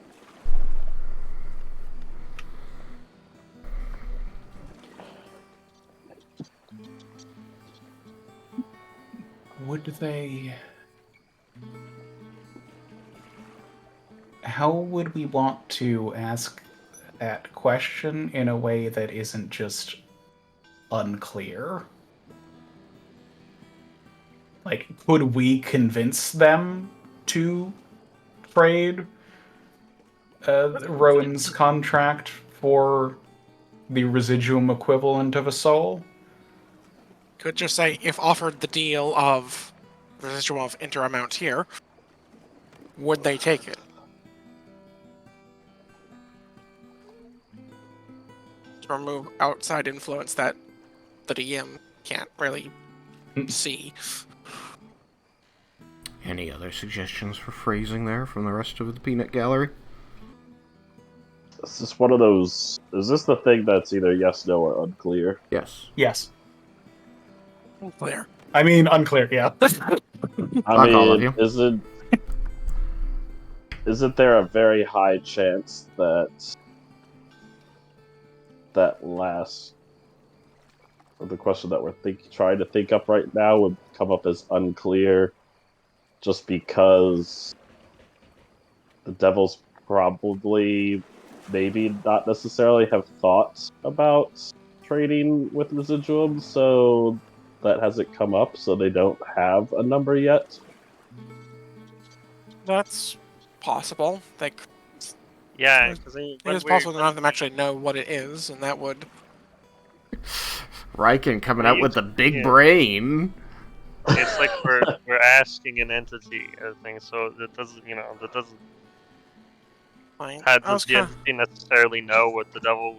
How would we want to ask that question in a way that isn't just unclear? Like, could we convince them to trade Rowan's contract for the residuum equivalent of a soul? Could just say, if offered the deal of residual of enter amount here, would they take it? To remove outside influence that the DM can't really see. Any other suggestions for phrasing there from the rest of the peanut gallery? This is one of those. Is this the thing that's either yes, no, or unclear? Yes. Yes. Unclear. I mean, unclear, yeah. I Fuck all of mean, you. isn't there a very high chance that last, or the question that we're trying to think up right now would come up as unclear, just because the devils probably, maybe not necessarily have thought about trading with residuum, so that hasn't come up, so they don't have a number yet. That's possible. Like, Yeah, I because think it's possible none of them actually know what it is, and that would... Raiken coming out with the big yeah. brain. It's like we're asking an entity, I think. So that doesn't Fine. how I was does the kinda... entity necessarily know what the devil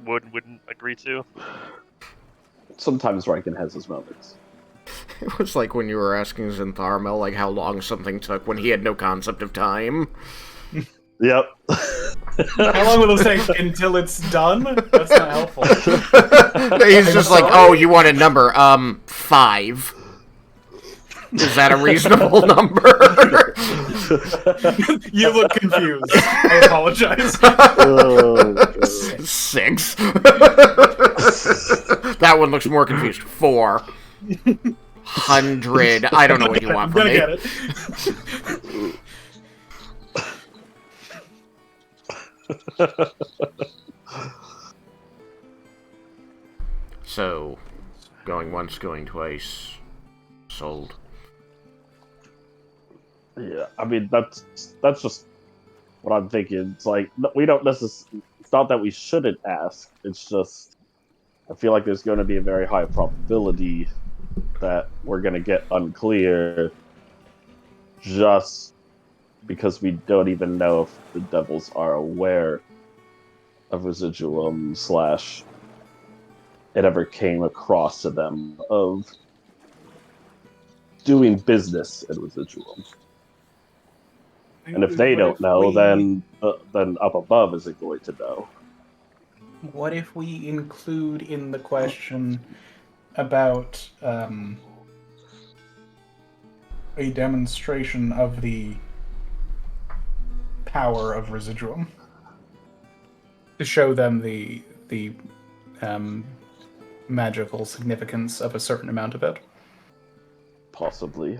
wouldn't agree to? Sometimes Raiken has his moments. It was like when you were asking Zentharmel, like, how long something took when he had no concept of time. Yep. How long will this take until it's done? That's not helpful. He's just like, oh, you want a number? 5. Is that a reasonable number? You look confused. I apologize. Oh, 6. That one looks more confused. 4. 100. I don't know what you want from me. I'm gonna get it. So, going once, going twice. Sold. Yeah, I mean that's just what I'm thinking. It's like we don't necessarily. It's not that we shouldn't ask. It's just I feel like there's going to be a very high probability that we're going to get unclear, just because we don't even know if the devils are aware of residuum / it ever came across to them of doing business in residuum. And if they don't know, then up above isn't going to know. What if we include in the question about a demonstration of the power of residuum to show them the magical significance of a certain amount of it? Possibly.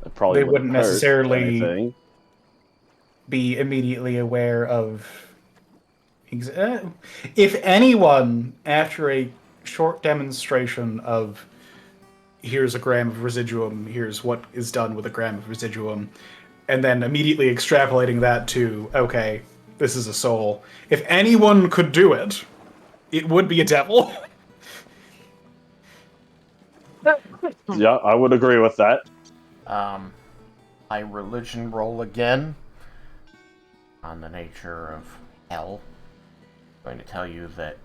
It probably They wouldn't hurt necessarily anything. be immediately aware of. If anyone, after a short demonstration of here's a gram of residuum, here's what is done with a gram of residuum, and then immediately extrapolating that to, okay, this is a soul. If anyone could do it, it would be a devil. Yeah, I would agree with that. I religion roll again on the nature of hell. I'm going to tell you that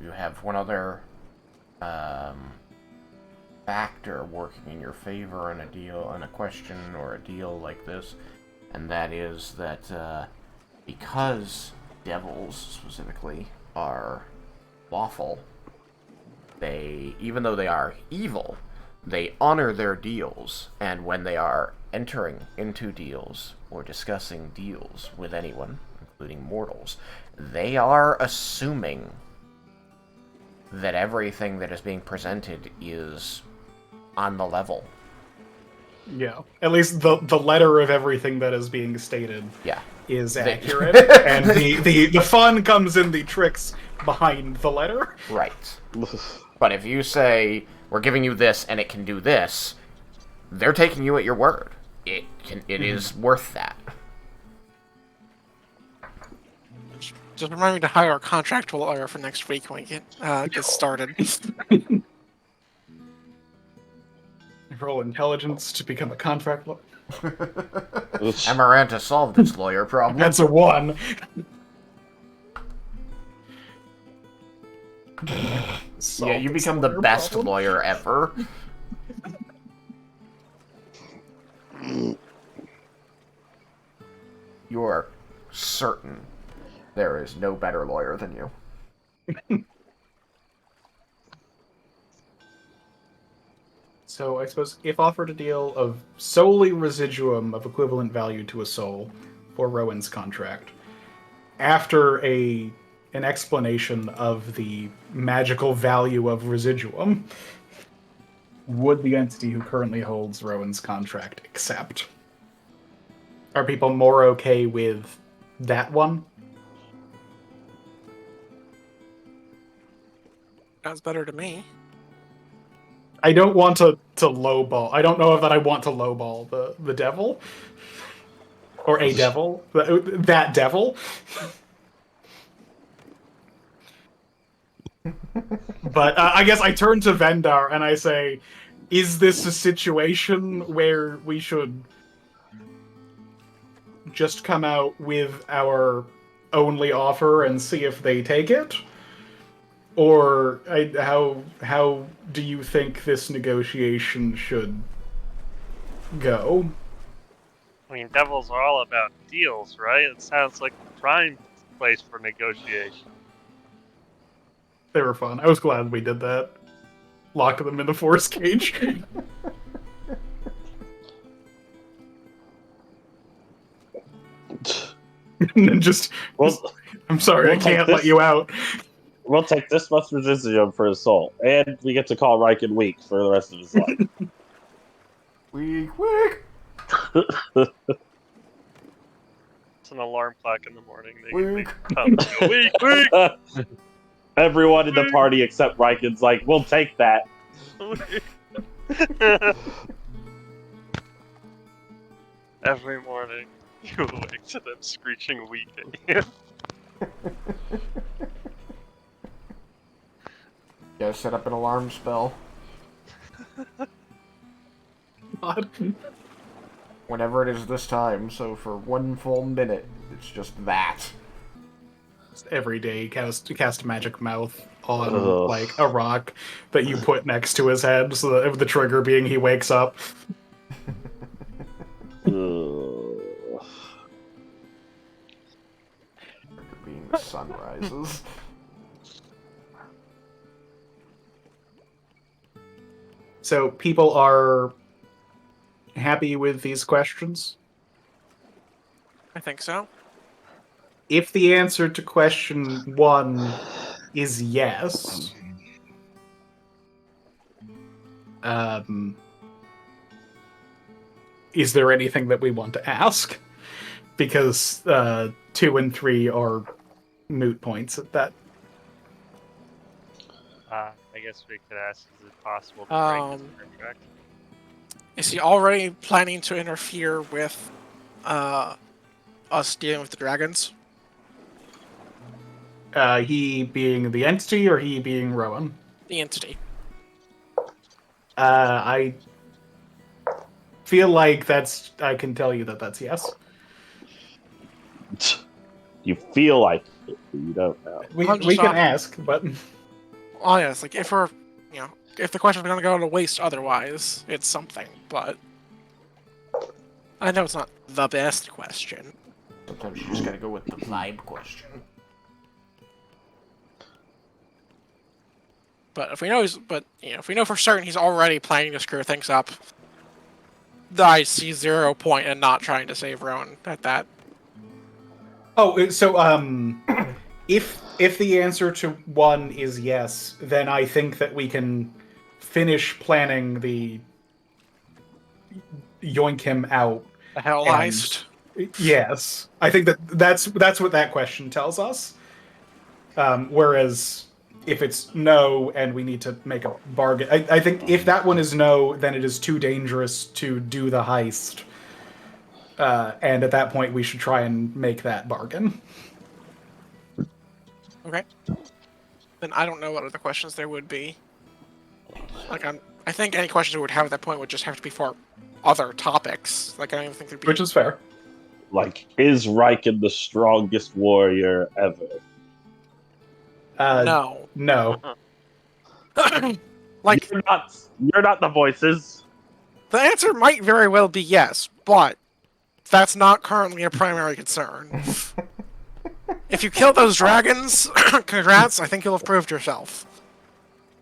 you have one other factor working in your favor in a deal, in a question or a deal like this, and that is that because devils specifically are lawful, they, even though they are evil, they honor their deals, and when they are entering into deals or discussing deals with anyone, including mortals, they are assuming that everything that is being presented is on the level. Yeah. At least the letter of everything that is being stated Yeah. is accurate. And the fun comes in the tricks behind the letter. Right. But if you say, we're giving you this and it can do this, they're taking you at your word. It is worth that. Just remind me to hire a contractual lawyer for next week when we get started. Roll intelligence to become a contract lawyer. Amaranta solved its lawyer problem. That's a 1. Yeah, you become the best lawyer ever. You're certain there is no better lawyer than you. So I suppose if offered a deal of solely residuum of equivalent value to a soul for Rowan's contract, after an explanation of the magical value of residuum, would the entity who currently holds Rowan's contract accept? Are people more okay with that one? Sounds better to me. I don't want to lowball. I don't know that I want to lowball the devil. Or a devil. That devil. But I guess I turn to Vendar and I say, is this a situation where we should just come out with our only offer and see if they take it? Or how do you think this negotiation should go? I mean, devils are all about deals, right? It sounds like the prime place for negotiation. They were fun. I was glad we did that. Lock them in the force cage. And then just... I'm sorry, I can't let you out. We'll take this much residuum for his soul, and we get to call Raiken weak for the rest of his life. Weak. It's an alarm clock in the morning. Weak. Weak. Everyone in the party except Raiken's like, we'll take that. Every morning, you awake to them screeching weak at you. Gotta set up an alarm spell. God. Whenever it is this time, so for 1 full minute, it's just that. Every day, cast magic mouth on like a rock that you put next to his head, so that the trigger being he wakes up. Being the sun rises. So people are happy with these questions? I think so. If the answer to question 1 is yes, is there anything that we want to ask? Because 2 and 3 are moot points at that. I guess we could ask, is it possible to break this contract? Is he already planning to interfere with us dealing with the dragons? He being the entity or he being Roen? The entity. I feel like I can tell you that that's yes. You feel like it, but you don't know. We can ask, but... Oh yeah, it's like if we're, if the question's gonna go to waste otherwise, it's something, but... I know it's not the best question. Sometimes you just gotta go with the vibe question. But if we know if we know for certain he's already planning to screw things up, I see 0 point in not trying to save Roen at that. Oh, so, If the answer to 1 is yes, then I think that we can finish planning the yoink him out. The hell And- heist. Yes, I think that's what that question tells us. Whereas if it's no and we need to make a bargain, I think if that one is no, then it is too dangerous to do the heist. And at that point, we should try and make that bargain. Okay. Then I don't know what other questions there would be. Like I think any questions we would have at that point would just have to be for other topics. Like I don't even think there'd be. Which is fair. Like, is Raiken the strongest warrior ever? No. No. Like You're not the voices. the answer might very well be yes, but that's not currently a primary concern. If you kill those dragons, congrats, I think you'll have proved yourself.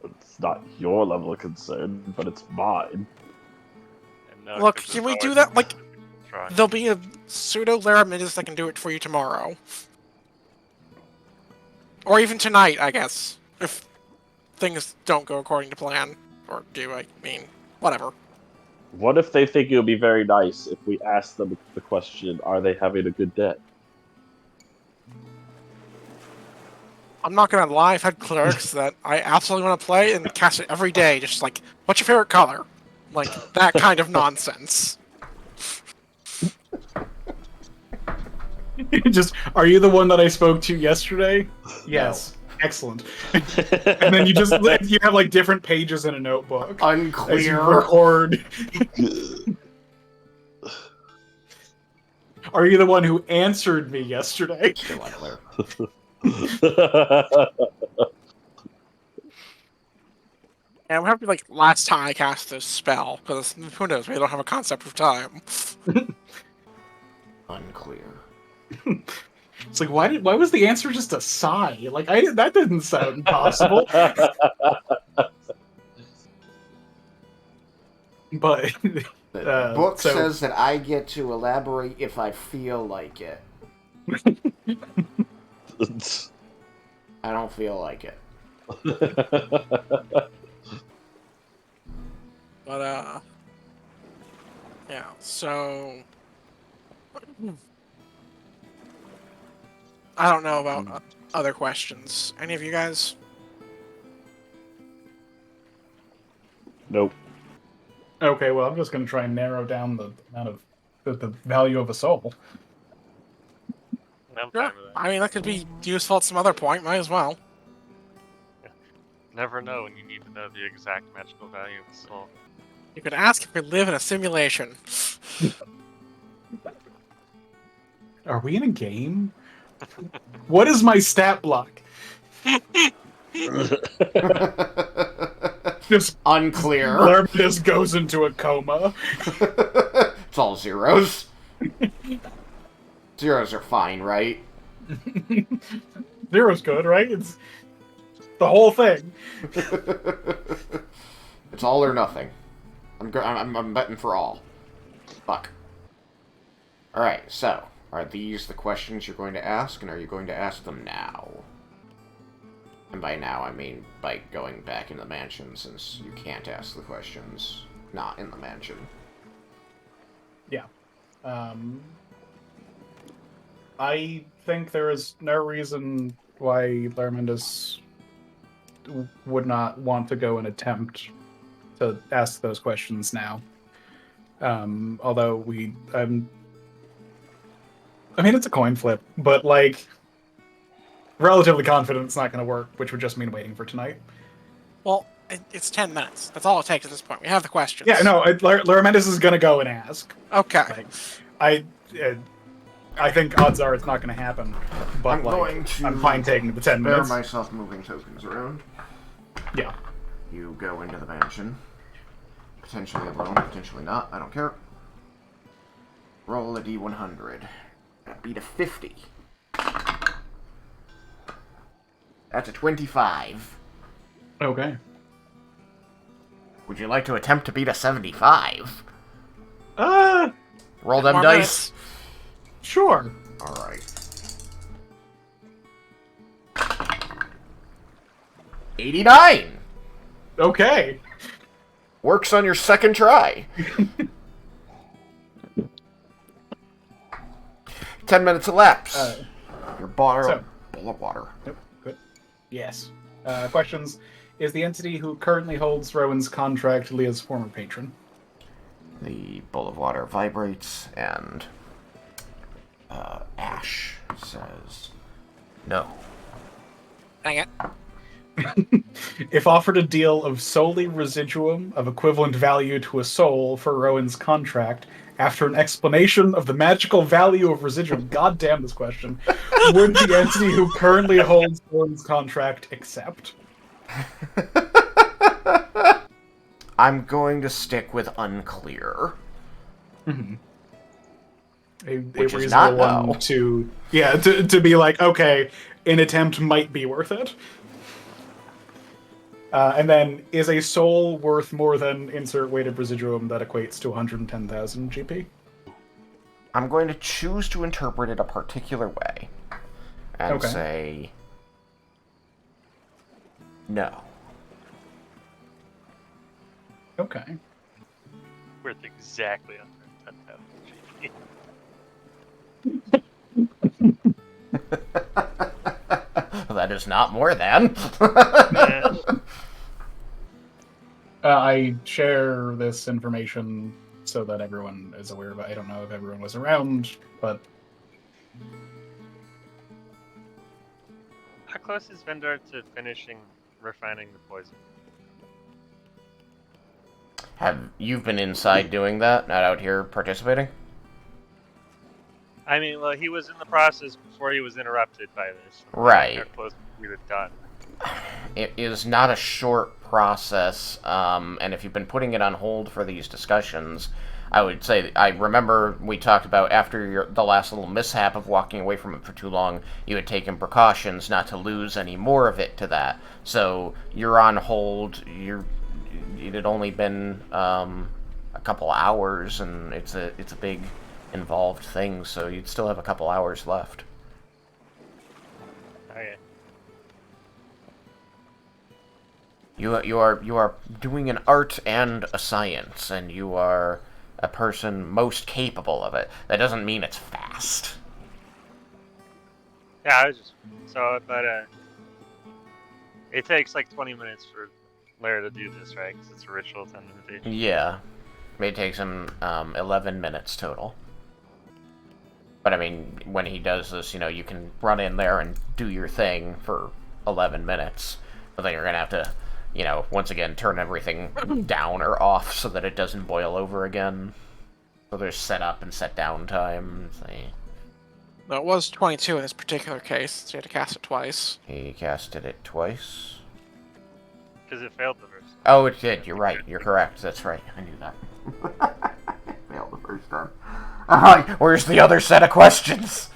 It's not your level of concern, but it's mine. And no, Look, 'cause can there's we do always that? Like, try. there'll be a pseudo-Laraminus that can do it for you tomorrow. Or even tonight, I guess. If things don't go according to plan. Or do, I mean, whatever. What if they think it would be very nice if we ask them the question, are they having a good day? I'm not gonna lie, I've had clerics that I absolutely want to play and cast it every day, just like, what's your favorite color? Like, that kind of nonsense. Just, are you the one that I spoke to yesterday? Yes. Excellent. And then you have like different pages in a notebook. As you Unclear. record. Are you the one who answered me yesterday? Still unclear. And it would have to be like last time I cast this spell, because who knows, we don't have a concept of time. Unclear. It's like, why was the answer just a sigh? Like, that didn't sound possible. But The book so- says that I get to elaborate if I feel like it. I don't feel like it. But, yeah, so... I don't know about other questions. Any of you guys? Nope. Okay, well, I'm just going to try and narrow down the amount of the value of a soul. I'm Yeah, fine with that. I mean, that could be useful at some other point, might as well. Never know when you need to know the exact magical value of the soul. You could ask if we live in a simulation. Are we in a game? What is my stat block? Just Unclear. Lerm just goes into a coma. It's all zeros. Zeros are fine, right? Zero's good, right? It's the whole thing. It's all or nothing. I'm betting for all. Fuck. Alright, so, are these the questions you're going to ask, and are you going to ask them now? And by now, I mean by going back in the mansion, since you can't ask the questions not in the mansion. Yeah. I think there is no reason why Lermundus would not want to go and attempt to ask those questions now. Although I mean, it's a coin flip, but like, relatively confident it's not going to work, which would just mean waiting for tonight. Well, it's 10 minutes. That's all it takes at this point. We have the questions. Yeah, no, Lermundus is going to go and ask. Okay. Like, I think odds are it's not going to happen, but I'm going to I'm fine taking the 10 Spare minutes. myself moving tokens around. Yeah. You go into the mansion. Potentially alone, potentially not. I don't care. Roll a d100. Beat a 50. That's a 25. Okay. Would you like to attempt to beat a 75? Ten Roll them more dice. minutes. Sure. Alright. 89! Okay. Works on your second try. 10 minutes elapse. Your bowl of water. Yep, good. Yes. Questions. Is the entity who currently holds Rowan's contract Leah's former patron? The bowl of water vibrates, and Ash says, no. Dang it. If offered a deal of solely residuum of equivalent value to a soul for Rowan's contract, after an explanation of the magical value of residuum, goddamn this question, would the entity who currently holds Rowan's contract accept? I'm going to stick with unclear. Mm-hmm. A Which is reasonable not one no. to be like, okay, an attempt might be worth it. And then, is a soul worth more than insert weighted residuum that equates to 110,000 GP? I'm going to choose to interpret it a particular way. And say... no. Okay. Worth exactly under 10,000 GP. That is not more than. I share this information so that everyone is aware of it. I don't know if everyone was around, but... How close is Vendor to finishing refining the poison? Have you been inside doing that, not out here participating? I mean, well, he was in the process before he was interrupted by this. Right. How close we were done. It is not a short process, and if you've been putting it on hold for these discussions, I would say, I remember we talked about after the last little mishap of walking away from it for too long, you had taken precautions not to lose any more of it to that. So you're on hold, it had only been a couple hours, and it's a big involved thing, so you'd still have a couple hours left. Okay. You are doing an art and a science, and you are a person most capable of it. That doesn't mean it's fast. Yeah, I was just it takes like 20 minutes for Lara to do this, right? Because it's a ritual invitation. Yeah, it takes him 11 minutes total. But I mean, when he does this, you can run in there and do your thing for 11 minutes. But then you're gonna have to, once again, turn everything down or off so that it doesn't boil over again. So there's set up and set down time. No, it was 22 in this particular case, so you had to cast it twice. He casted it twice. Because it failed the first time. Oh, it did. You're right. You're correct. That's right. I knew that. It failed the first time. Alright, where's the other set of questions?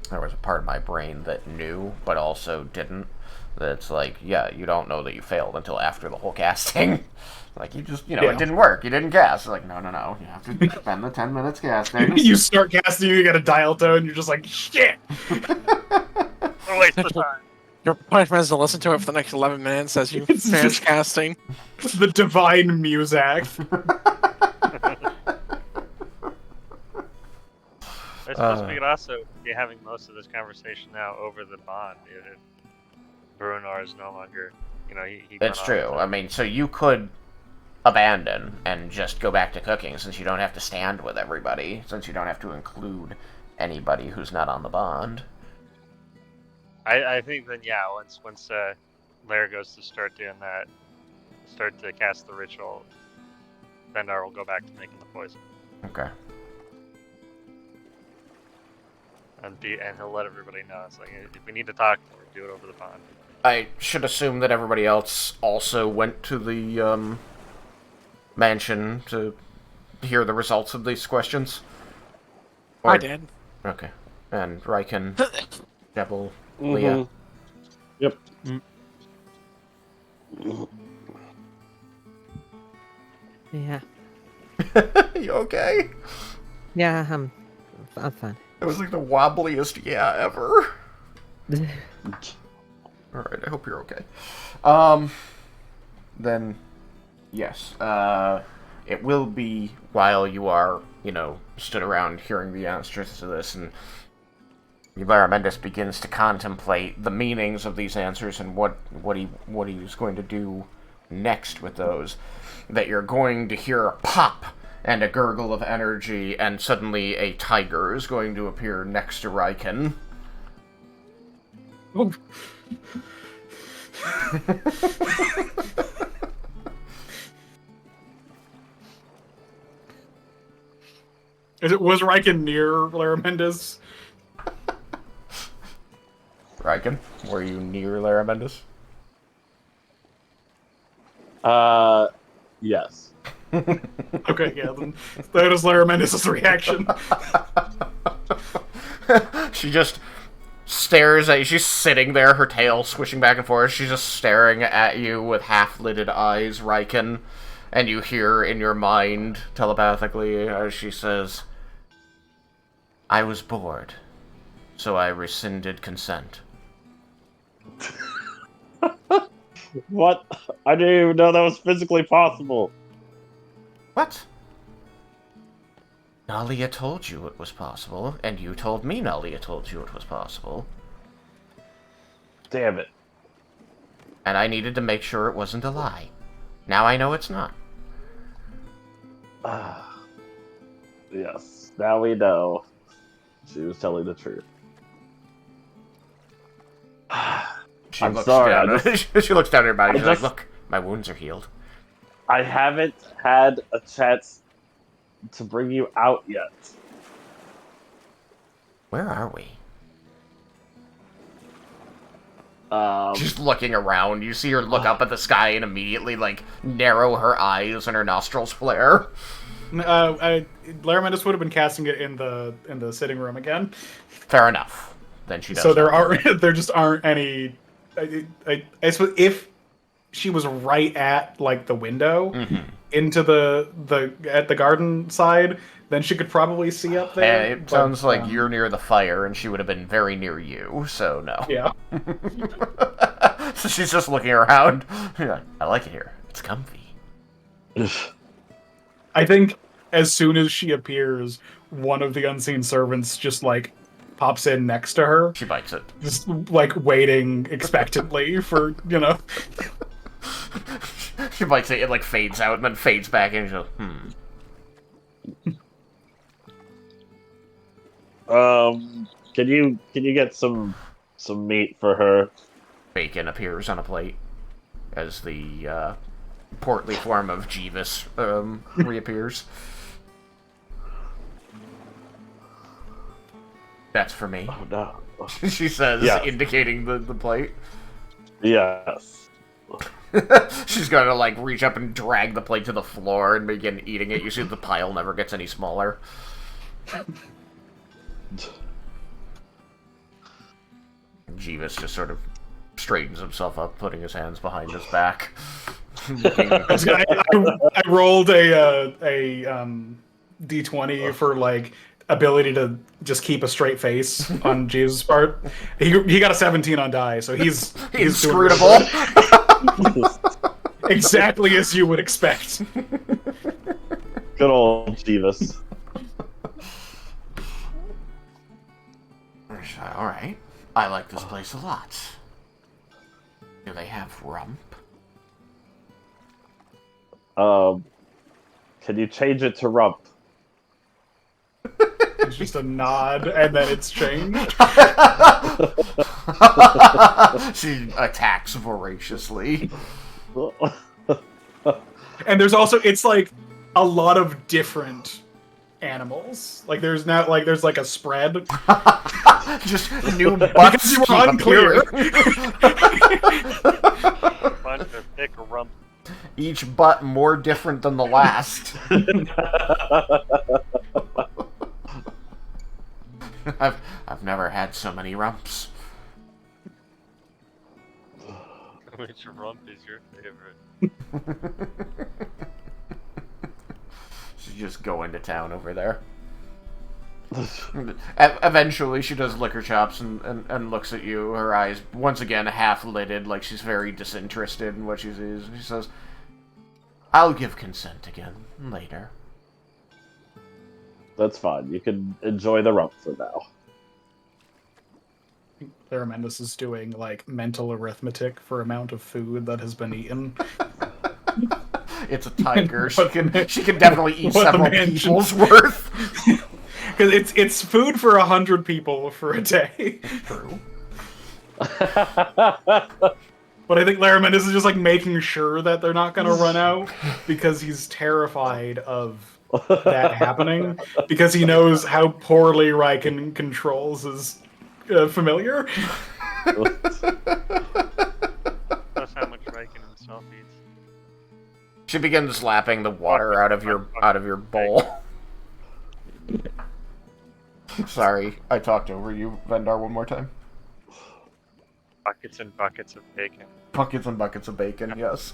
There was a part of my brain that knew, but also didn't. That's like, yeah, you don't know that you failed until after the whole casting. Like, you just, it didn't work. You didn't cast. Like, no. You have to spend the 10 minutes casting. You start casting, you get a dial tone, you're just like, shit! Don't waste the time. Your punishment is to listen to it for the next 11 minutes as you finish casting. The divine music. I suppose we could also be having most of this conversation now over the bond. If Brunar is no longer, he That's true. I mean, so you could abandon and just go back to cooking, since you don't have to stand with everybody, since you don't have to include anybody who's not on the bond. I think then, yeah, once Lair goes to start doing that, start to cast the ritual, Vendar will go back to making the poison. Okay. And he'll let everybody know. It's like, if we need to talk more, do it over the pond. I should assume that everybody else also went to the mansion to hear the results of these questions? I did. Okay. And Raiken, Jebel, Mm-hmm. Leah. Yep. Yeah. You okay? Yeah, I'm fine. That was like the wobbliest yeah ever. Alright, I hope you're okay. Then, yes, it will be while you are, stood around hearing the answers to this, and Laramentus begins to contemplate the meanings of these answers and what he's going to do next with those, that you're going to hear a pop and a gurgle of energy, and suddenly a tiger is going to appear next to Raiken. Oh. Was Raiken near Laramentus? Raiken, were you near Laramentus? Yes. Okay, yeah, then that is Laramentus' reaction. She just stares at you. She's sitting there, her tail swishing back and forth. She's just staring at you with half-lidded eyes, Raiken. And you hear in your mind, telepathically, as she says, I was bored, so I rescinded consent. What? I didn't even know that was physically possible. What? Nalia told you it was possible, and you told me Nalia told you it was possible. Damn it. And I needed to make sure it wasn't a lie. Now I know it's not. Yes, now we know. She was telling the truth. I'm sorry. She looks down at her body. She's like, look, my wounds are healed. I haven't had a chance to bring you out yet. Where are we? She's looking around. You see her look up at the sky and immediately, narrow her eyes and her nostrils flare. Laramentus would have been casting it in the sitting room again. Fair enough. Then she does. So there just aren't any. I suppose if she was right at the window into at the garden side, then she could probably see up there. It sounds like you're near the fire, and she would have been very near you. So no. Yeah. So she's just looking around. I like it here. It's comfy. I think as soon as she appears, one of the unseen servants just pops in next to her. She bites it. Just waiting expectantly for, She bites it, it fades out and then fades back in. She goes, Can you get some meat for her? Bacon appears on a plate as the portly form of Jeeves reappears. That's for me. Oh no. She says, yes. Indicating the plate. Yes. She's gonna reach up and drag the plate to the floor and begin eating it. You see the pile never gets any smaller. Jeeves just sort of straightens himself up, putting his hands behind his back. I rolled a d20 for ability to just keep a straight face on Jesus' part. He got a 17 on die, so he's inscrutable. Exactly as you would expect. Good old Jeeves. Alright. I like this place a lot. Do they have rump? Can you change it to rump? It's just a nod, and then it's changed. She attacks voraciously. And there's also, it's a lot of different animals. There's now, there's a spread. Just new butts. Because you were unclear. Find a pick a rump. Each butt more different than the last. I've never had so many rumps. Which rump is your favorite? She's just going to town over there. Eventually, she does lick her chops and looks at you, her eyes once again half-lidded, like she's very disinterested in what she sees. She says, I'll give consent again, later. That's fine. You can enjoy the rump for now. Theramendis is doing, like, mental arithmetic for amount of food that has been eaten. It's a tiger. She can definitely eat several people's worth. Because it's food for 100 people for a day. True. But I think Laramendis is just, like, making sure that they're not going to run out because he's terrified of that happening, because he knows how poorly Raiken controls his familiar. That's how much Raiken himself eats. She begins lapping the water out of your bowl. Sorry, I talked over you, Vendar, one more time. Buckets and buckets of bacon. Buckets and buckets of bacon, yes.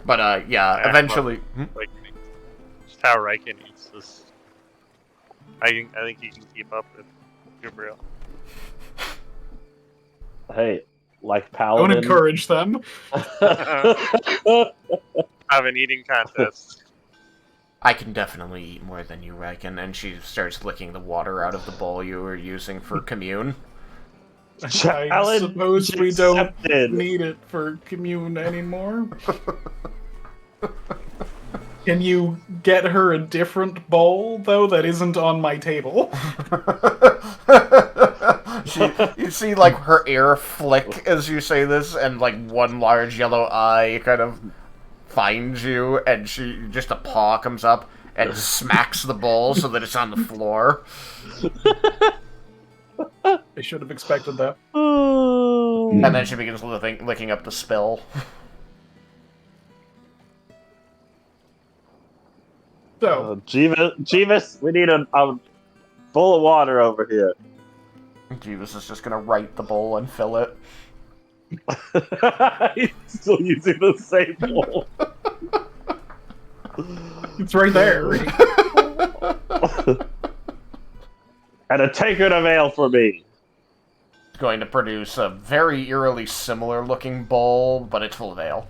But, yeah, eventually... Like, just how Raiken eats this. I think he can keep up with Gabriel. Hey, like Paladin... Don't encourage them. Have an eating contest. I can definitely eat more than you, Raiken, and she starts licking the water out of the bowl you were using for commune. I Challenge suppose we don't accepted. need it for commune anymore. Can you get her a different bowl, though, that isn't on my table? You see, like, her ear flick as you say this, and, like, one large yellow eye kind of finds you, and just a paw comes up and smacks the bowl so that it's on the floor. I should have expected that. And then she begins licking up the spill. So, Jeeves, we need a bowl of water over here. Jeeves is just gonna right the bowl and fill it. He's still using the same bowl. it's right there. And a tankard of ale for me. It's going to produce a very eerily similar looking bowl, but it's full of ale.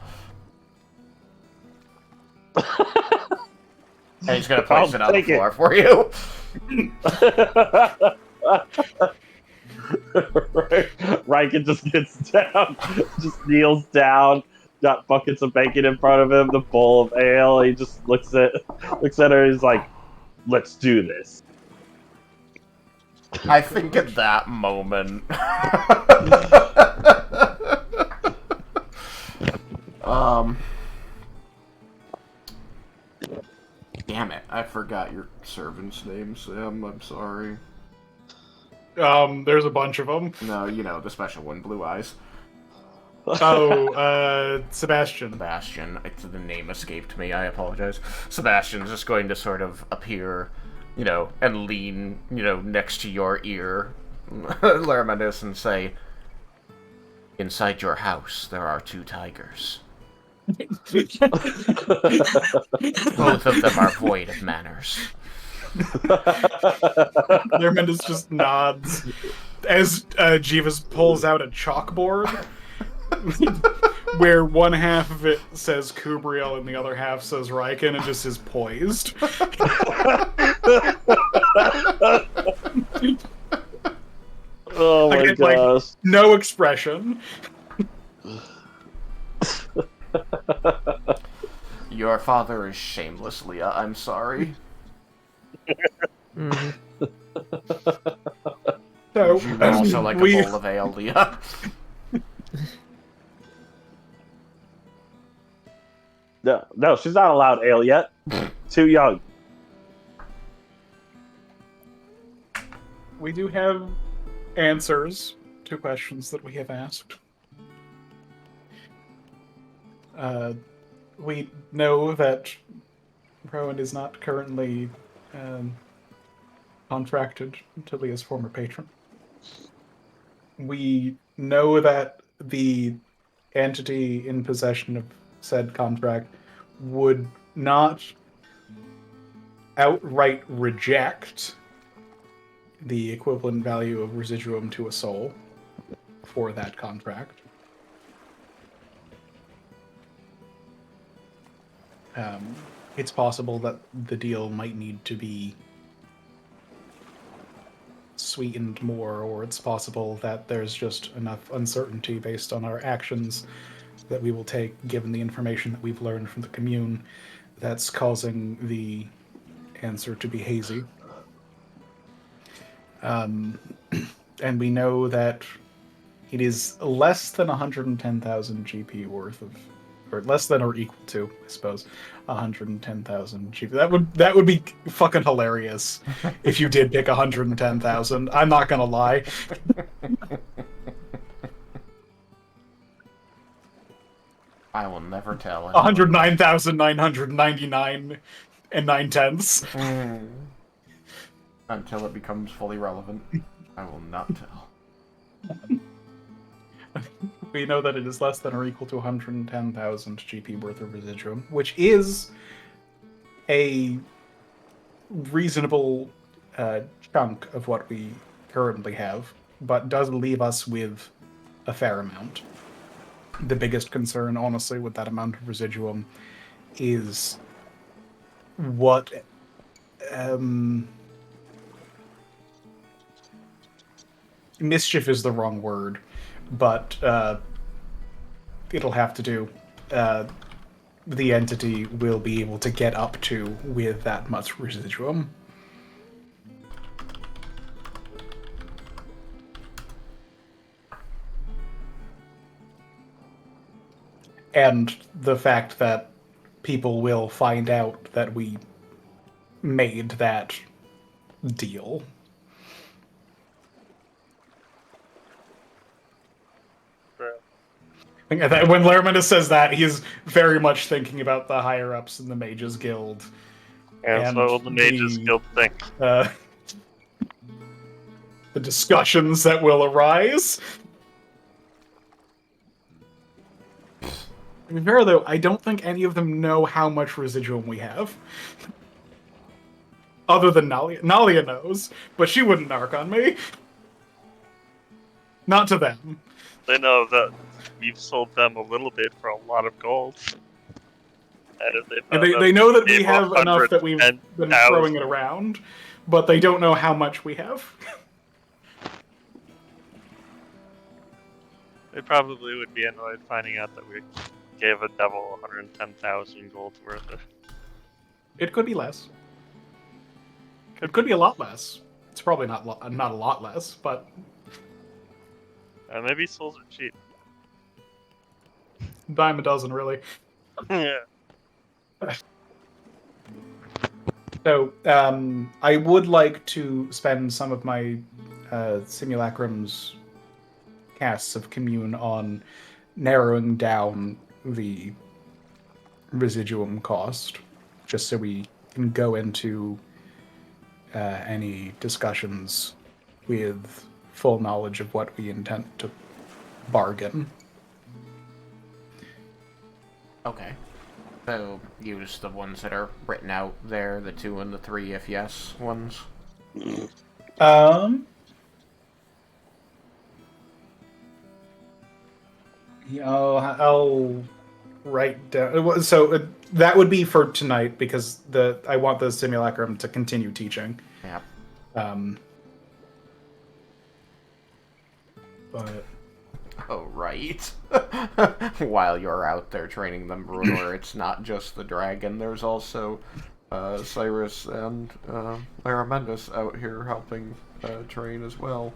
And he's going to place it on the floor for you. Raiken just gets down, just kneels down, got buckets of bacon in front of him, the bowl of ale. He just looks at her. He's like, "Let's do this." I think at that moment, damn it, I forgot your servant's name, Sam. I'm sorry. There's a bunch of them. No, you know, the special one, Blue Eyes. Oh, Sebastian. Sebastian. The name escaped me, I apologize. Sebastian's just going to sort of appear, you know, and lean, you know, next to your ear, Laramendis, and say, inside your house, there are 2 tigers. Both of them are void of manners. Laramendis just nods as Jeeves pulls out a chalkboard where one half of it says Kubriel and the other half says Raiken and just is poised. Oh my Again, gosh. like, no expression. Your father is shameless, Leah. I'm sorry. So, You also like a bowl of ale, Leah. No, she's not allowed ale yet. Too young. we do have answers to questions that we have asked. We know that Roen is not currently contracted to Leah's former patron. We know that the entity in possession of said contract would not outright reject the equivalent value of residuum to a soul for that contract. It's possible that the deal might need to be sweetened more, or it's possible that there's just enough uncertainty based on our actions that we will take, given the information that we've learned from the commune, that's causing the answer to be hazy. And we know that it is less than 110,000 GP worth of, or less than or equal to, I suppose, 110,000 GP. That would be fucking hilarious if you did pick 110,000. I'm not gonna lie. I will never tell. 109,999 and 9/10. Until it becomes fully relevant, I will not tell. We know that it is less than or equal to 110,000 GP worth of residuum, which is a reasonable chunk of what we currently have, but does leave us with a fair amount. The biggest concern, honestly, with that amount of residuum is what mischief is the wrong word, but it'll have to do. The entity will be able to get up to with that much residuum. And the fact that people will find out that we made that deal. When Lermanus says that, he's very much thinking about the higher-ups in the Mages Guild. And so what will the Mages Guild think? The discussions that will arise. To be fair, though, I don't think any of them know how much residuum we have. Other than Nalia. Nalia knows, but she wouldn't narc on me. Not to them. They know that we've sold them a little bit for a lot of gold. And if They know that we have gave enough that we've been 110,000. throwing it around, but they don't know how much we have. They probably would be annoyed finding out that we gave a devil 110,000 gold worth of. It could be less. It could be a lot less. It's probably not a lot less, but Maybe souls are cheap. dime a dozen, really. Yeah. So, I would like to spend some of my simulacrum's casts of commune on narrowing down the residuum cost, just so we can go into any discussions with full knowledge of what we intend to bargain. Okay. So, use the ones that are written out there, the 2 and the 3 if yes ones. Yeah, I'll write down. So that would be for tonight because I want the simulacrum to continue teaching. Yeah. But Oh, right. While you're out there training them, Bruder, it's not just the dragon. There's also Cyrus and Laramendus out here helping train as well.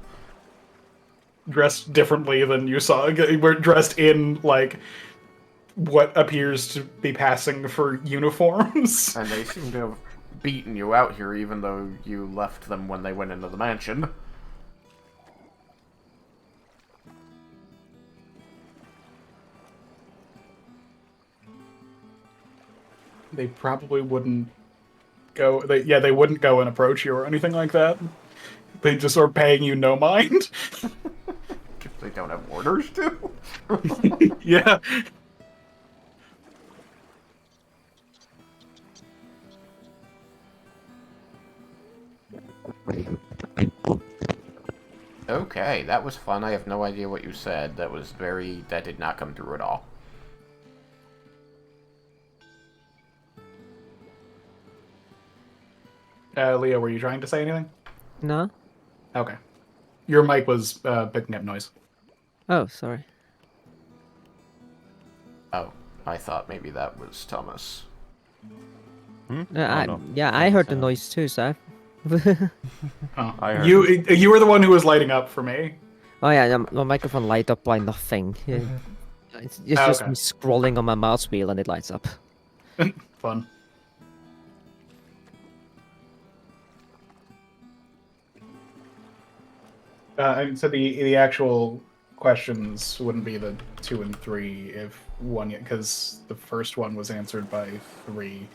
dressed differently than you saw. We're dressed in like what appears to be passing for uniforms. And they seem to have beaten you out here, even though you left them when they went into the mansion. They probably wouldn't go. They wouldn't go and approach you or anything like that. They just are paying you no mind. They don't have orders to. Yeah. Okay, that was fun. I have no idea what you said. That did not come through at all. Leo, were you trying to say anything? No? Okay. Your mic was picking up noise. Oh, sorry. Oh, I thought maybe that was Thomas. Hmm? I heard the noise too, so. Oh. I heard You were the one who was lighting up for me. Oh yeah, my microphone light up by nothing. Yeah. It's just Okay. me scrolling on my mouse wheel and it lights up. Fun. So the actual questions wouldn't be the 2 and 3 if one, because the first one was answered by 3.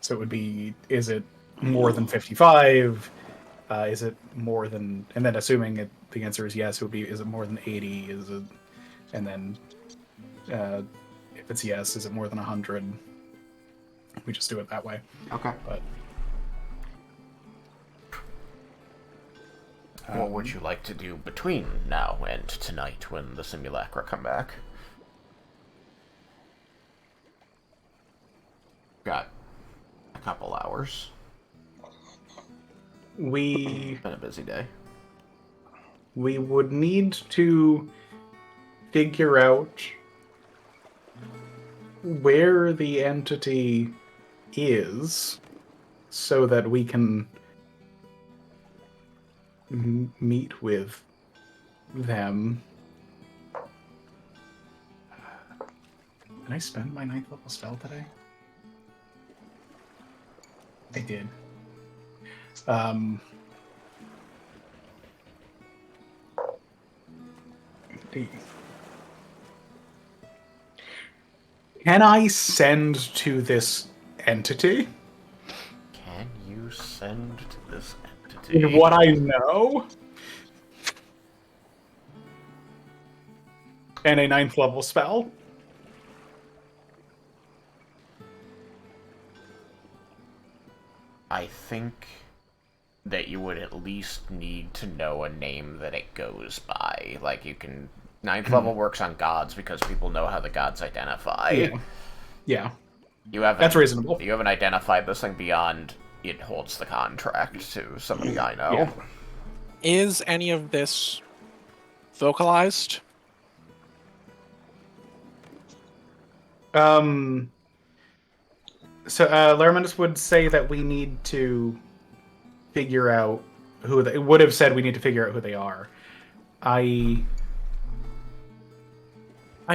So it would be: is it more than 55? Is it more than? And then assuming the answer is yes, it would be: is it more than 80? Is it? And then if it's yes, is it more than 100? We just do it that way. Okay. But What would you like to do between now and tonight when the simulacra come back? Got a couple hours. we Been a busy day. would need to figure out where the entity is so that we can meet with them. Did I spend my 9th level spell today? I did. Can I send to this entity Can you send to this entity? what I know? And a 9th level spell? I think that you would at least need to know a name that it goes by. Like, you can... 9th level works on gods because people know how the gods identify. Yeah. That's reasonable. You haven't identified this thing beyond it holds the contract to somebody I know. Yeah. Is any of this vocalized? So Lermanus would say that we need to figure out who they would have said we need to figure out who they are. I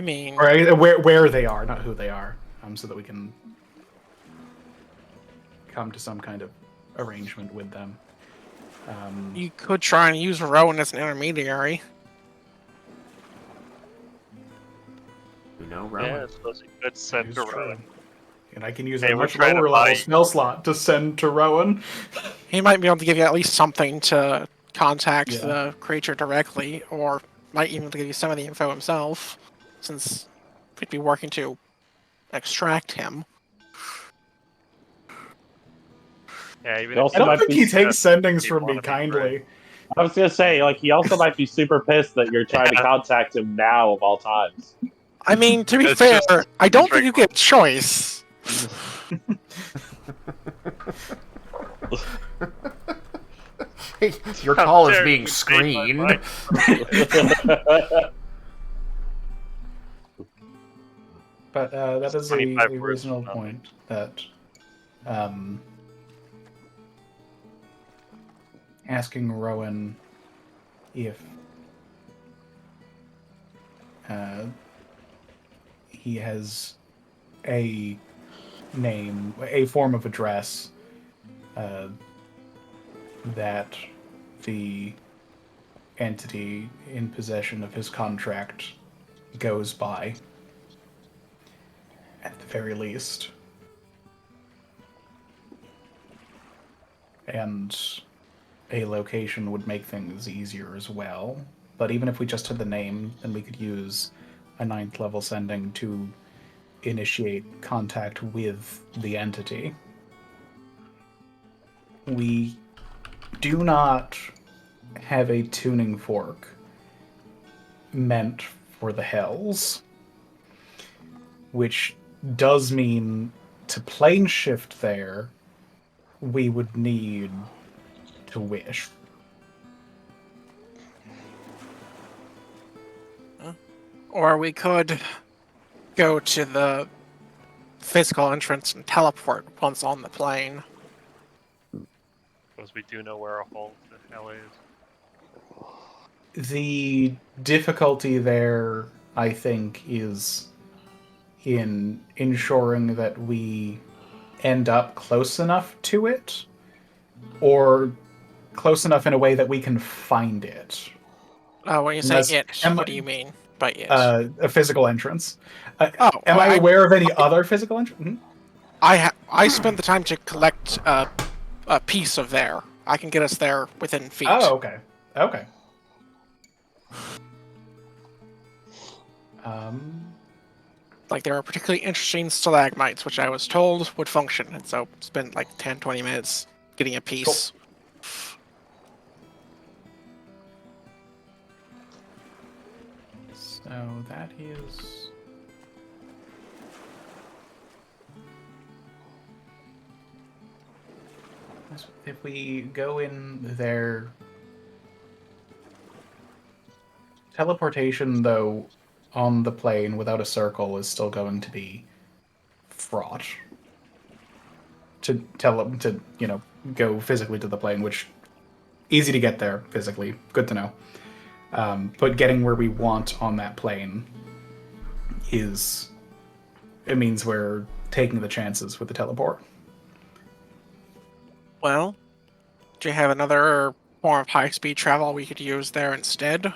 mean, Or where they are, not who they are, so that we can come to some kind of arrangement with them. you could try and use Roen as an intermediary. You know, Yeah, Roen. I suppose you could send It's to true. Roen. And I can use Hey, a we're much trying to lower level buy- spell slot to send to Rowan. He might be able to give you at least something to contact Yeah. the creature directly, or might even give you some of the info himself, since we'd be working to extract him. Yeah, even He if also I don't might think be- he takes sendings you from me wanna be kindly. I was gonna say, like, he also might be super pissed that you're trying to Yeah. contact him now of all times. I mean, to be It's fair, just I don't think trick you get a choice. Your How call is dare being you take my screened. mic. But that is 25 a words reasonable for nothing. point that asking Rowan if he has a name, a form of address that the entity in possession of his contract goes by, at the very least. And a location would make things easier as well. But even if we just had the name, then we could use a 9th level sending to initiate contact with the entity. We do not have a tuning fork meant for the Hells, which does mean to plane shift there, we would need to wish. Or we could go to the physical entrance and teleport once on the plane. Because we do know where a hole to hell is. The difficulty there, I think, is in ensuring that we end up close enough to it, or close enough in a way that we can find it. When you say Unless- it, am what I- do you mean by it? A physical entrance. Oh, Am I I- aware of any other physical entrance? I spent the time to collect a piece of there. I can get us there within feet. Oh, okay. Okay. Like, there are particularly interesting stalagmites, which I was told would function, and so spent like 10, 20 minutes getting a piece. So that is... If we go in there... Teleportation, though, on the plane without a circle is still going to be fraught. To go physically to the plane, which easy to get there physically. Good to know. But getting where we want on that plane it means we're taking the chances with the teleport. Well, do you have another form of high-speed travel we could use there instead?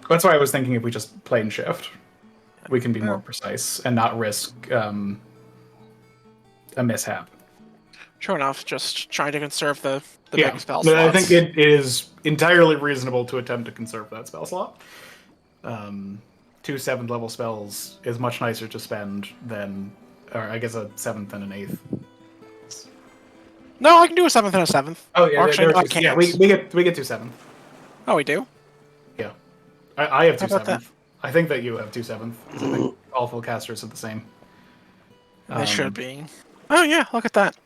That's why I was thinking if we just plane shift, we can be more precise and not risk a mishap. True enough, just trying to conserve the Yeah, big spell but slots. I think it is entirely reasonable to attempt to conserve that spell slot. 2 7th level spells is much nicer to spend than, or I guess a 7th and an 8th. No, I can do a 7th and a 7th. Oh yeah, Actually, no, I yeah, can't. we get 2 7th. Oh, we do? Yeah, I have 2 How about 7th. I think that you have 2 7th. 'Cause I think all full casters are the same. They should be. Oh yeah, look at that.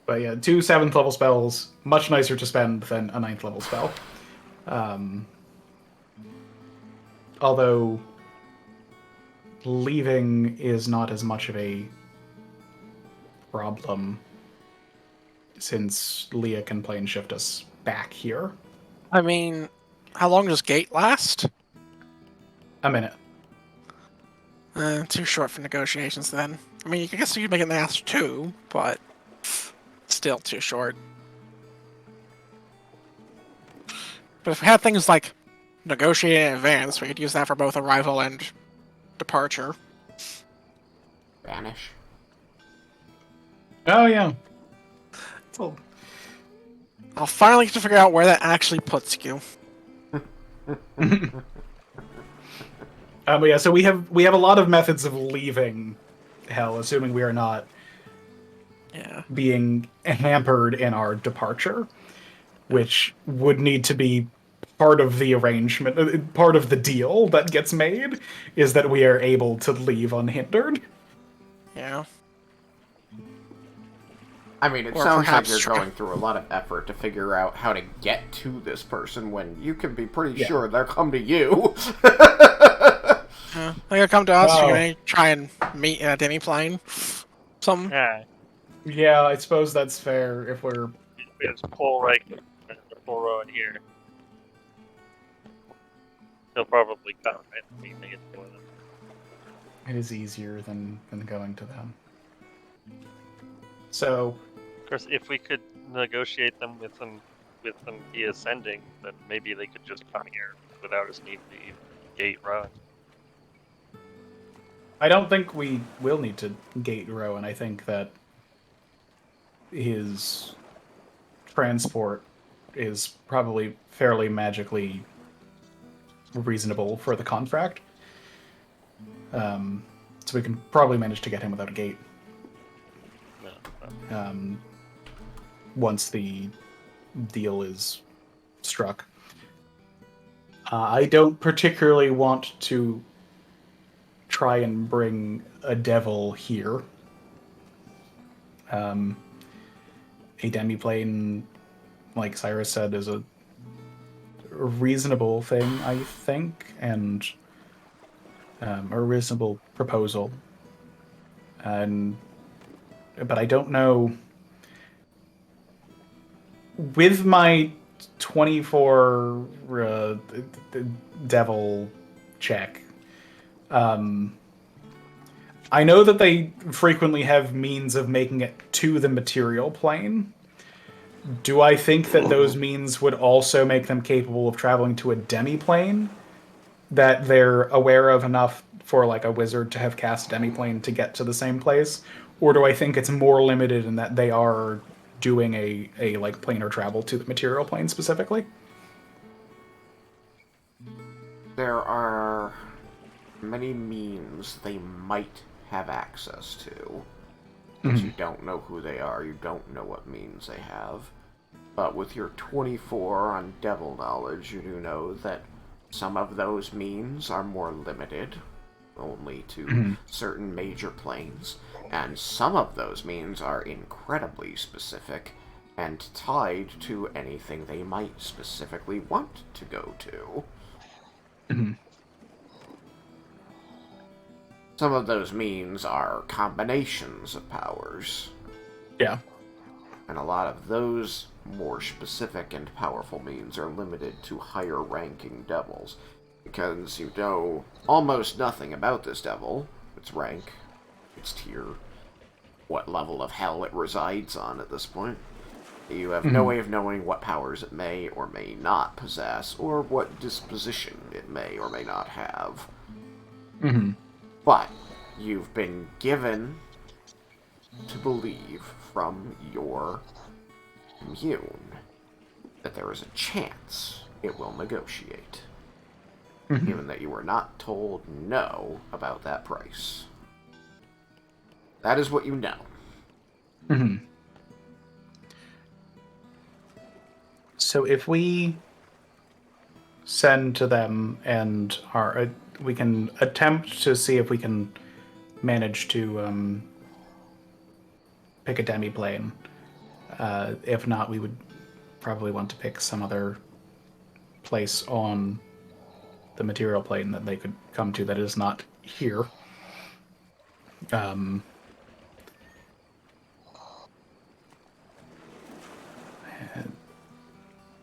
But yeah, 2 7th level spells, much nicer to spend than a 9th level spell. Although leaving is not as much of a problem since Leah can plane shift us back here. I mean, how long does gate last? A minute. Too short for negotiations then. I mean, I guess you could make it last 2, but still too short. But if we had things like negotiate in advance, we could use that for both arrival and departure. Vanish. Oh yeah. Well, I'll finally get to figure out where that actually puts you. but yeah, so we have a lot of methods of leaving hell, assuming we are not being hampered in our departure, which would need to be part of the arrangement, part of the deal that gets made, is that we are able to leave unhindered. Yeah. I mean, it Or sounds like perhaps you're try- going through a lot of effort to figure out how to get to this person when you can be pretty Yeah. sure they'll come to you. They're gonna come to us, Wow. you're gonna try and meet in a demi-plane. Something. Yeah, Yeah, I suppose that's fair if we're... we just pull Raiken and pull Roen here. He'll probably come, right? We can make it for them. It is easier than going to them. So, Of course, if we could negotiate them with them via sending, then maybe they could just come here without us needing to gate Roen. I don't think we will need to gate Roen. I think that his transport is probably fairly magically reasonable for the contract. So we can probably manage to get him without a gate. No. once the deal is struck. I don't particularly want to try and bring a devil here. A demiplane, like Cyrus said, is a reasonable thing, I think, and a reasonable proposal. But I don't know. With my 24 devil check, I know that they frequently have means of making it to the material plane. Do I think that those means would also make them capable of traveling to a demiplane? That they're aware of enough for like a wizard to have cast demiplane to get to the same place? Or do I think it's more limited in that they are doing a like planar travel to the material plane specifically? There are many means they might have access to, but you don't know who they are, you don't know what means they have. But with your 24 on devil knowledge, you do know that some of those means are more limited, only to certain major planes, and some of those means are incredibly specific and tied to anything they might specifically want to go to. Some of those means are combinations of powers. Yeah. And a lot of those more specific and powerful means are limited to higher ranking devils, because you know almost nothing about this devil, its rank, its tier, what level of hell it resides on at this point. You have no way of knowing what powers it may or may not possess, or what disposition it may or may not have. But you've been given to believe from your commune that there is a chance it will negotiate, given that you were not told no about that price. That is what you know. So if we send to them and we can attempt to see if we can manage to pick a demiplane. If not, we would probably want to pick some other place on the material plane that they could come to that is not here.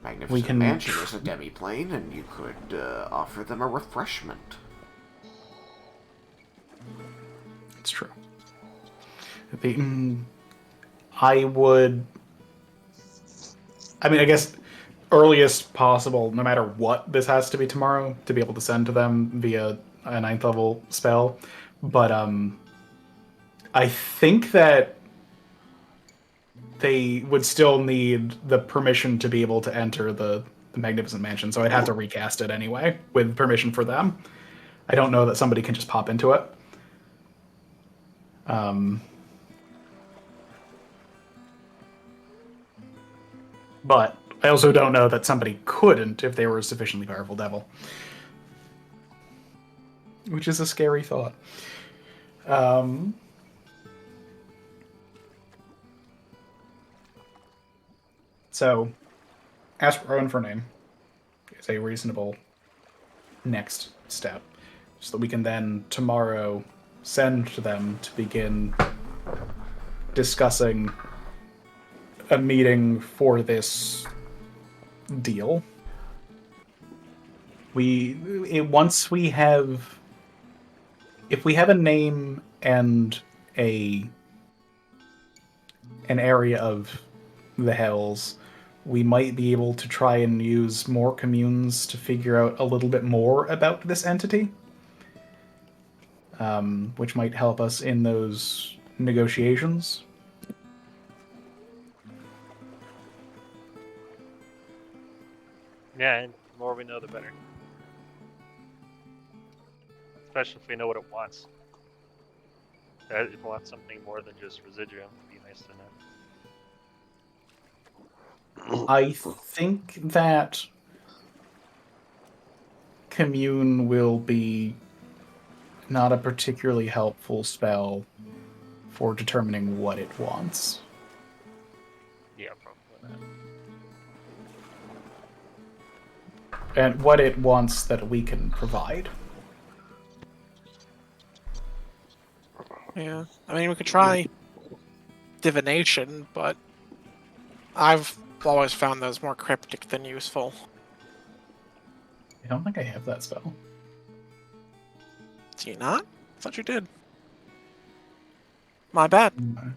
Magnificent Mansion is a demiplane, and you could offer them a refreshment. It's true. I would. I mean, I guess earliest possible, no matter what, this has to be tomorrow to be able to send to them via a 9th level spell. But I think that they would still need the permission to be able to enter the Magnificent Mansion, so I'd have to recast it anyway with permission for them. I don't know that somebody can just pop into it. But I also don't know that somebody couldn't if they were a sufficiently powerful devil. Which is a scary thought. So, ask Roen for name is a reasonable next step. So that we can then tomorrow send to them to begin discussing a meeting for this deal. Once we have, if we have a name and an area of the Hells, we might be able to try and use more communes to figure out a little bit more about this entity, which might help us in those negotiations. Yeah, and the more we know, the better. Especially if we know what it wants. If it wants something more than just residuum, it'd be nice to know. I think that Commune will be not a particularly helpful spell for determining what it wants. Yeah, probably not. And what it wants that we can provide. Yeah, I mean, we could try divination, but I've always found those more cryptic than useful. I don't think I have that spell. Do you not? I thought you did. My bad. And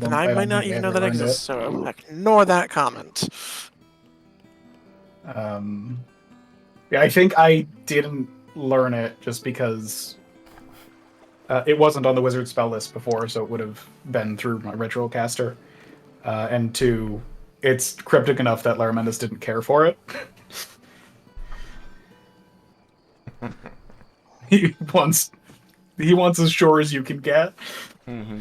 I might not even know that exists, so ignore that comment. Yeah, I think I didn't learn it just because it wasn't on the wizard spell list before, so it would have been through my ritual caster. And two, it's cryptic enough that Laramentis didn't care for it. He wants as sure as you can get. Mm-hmm.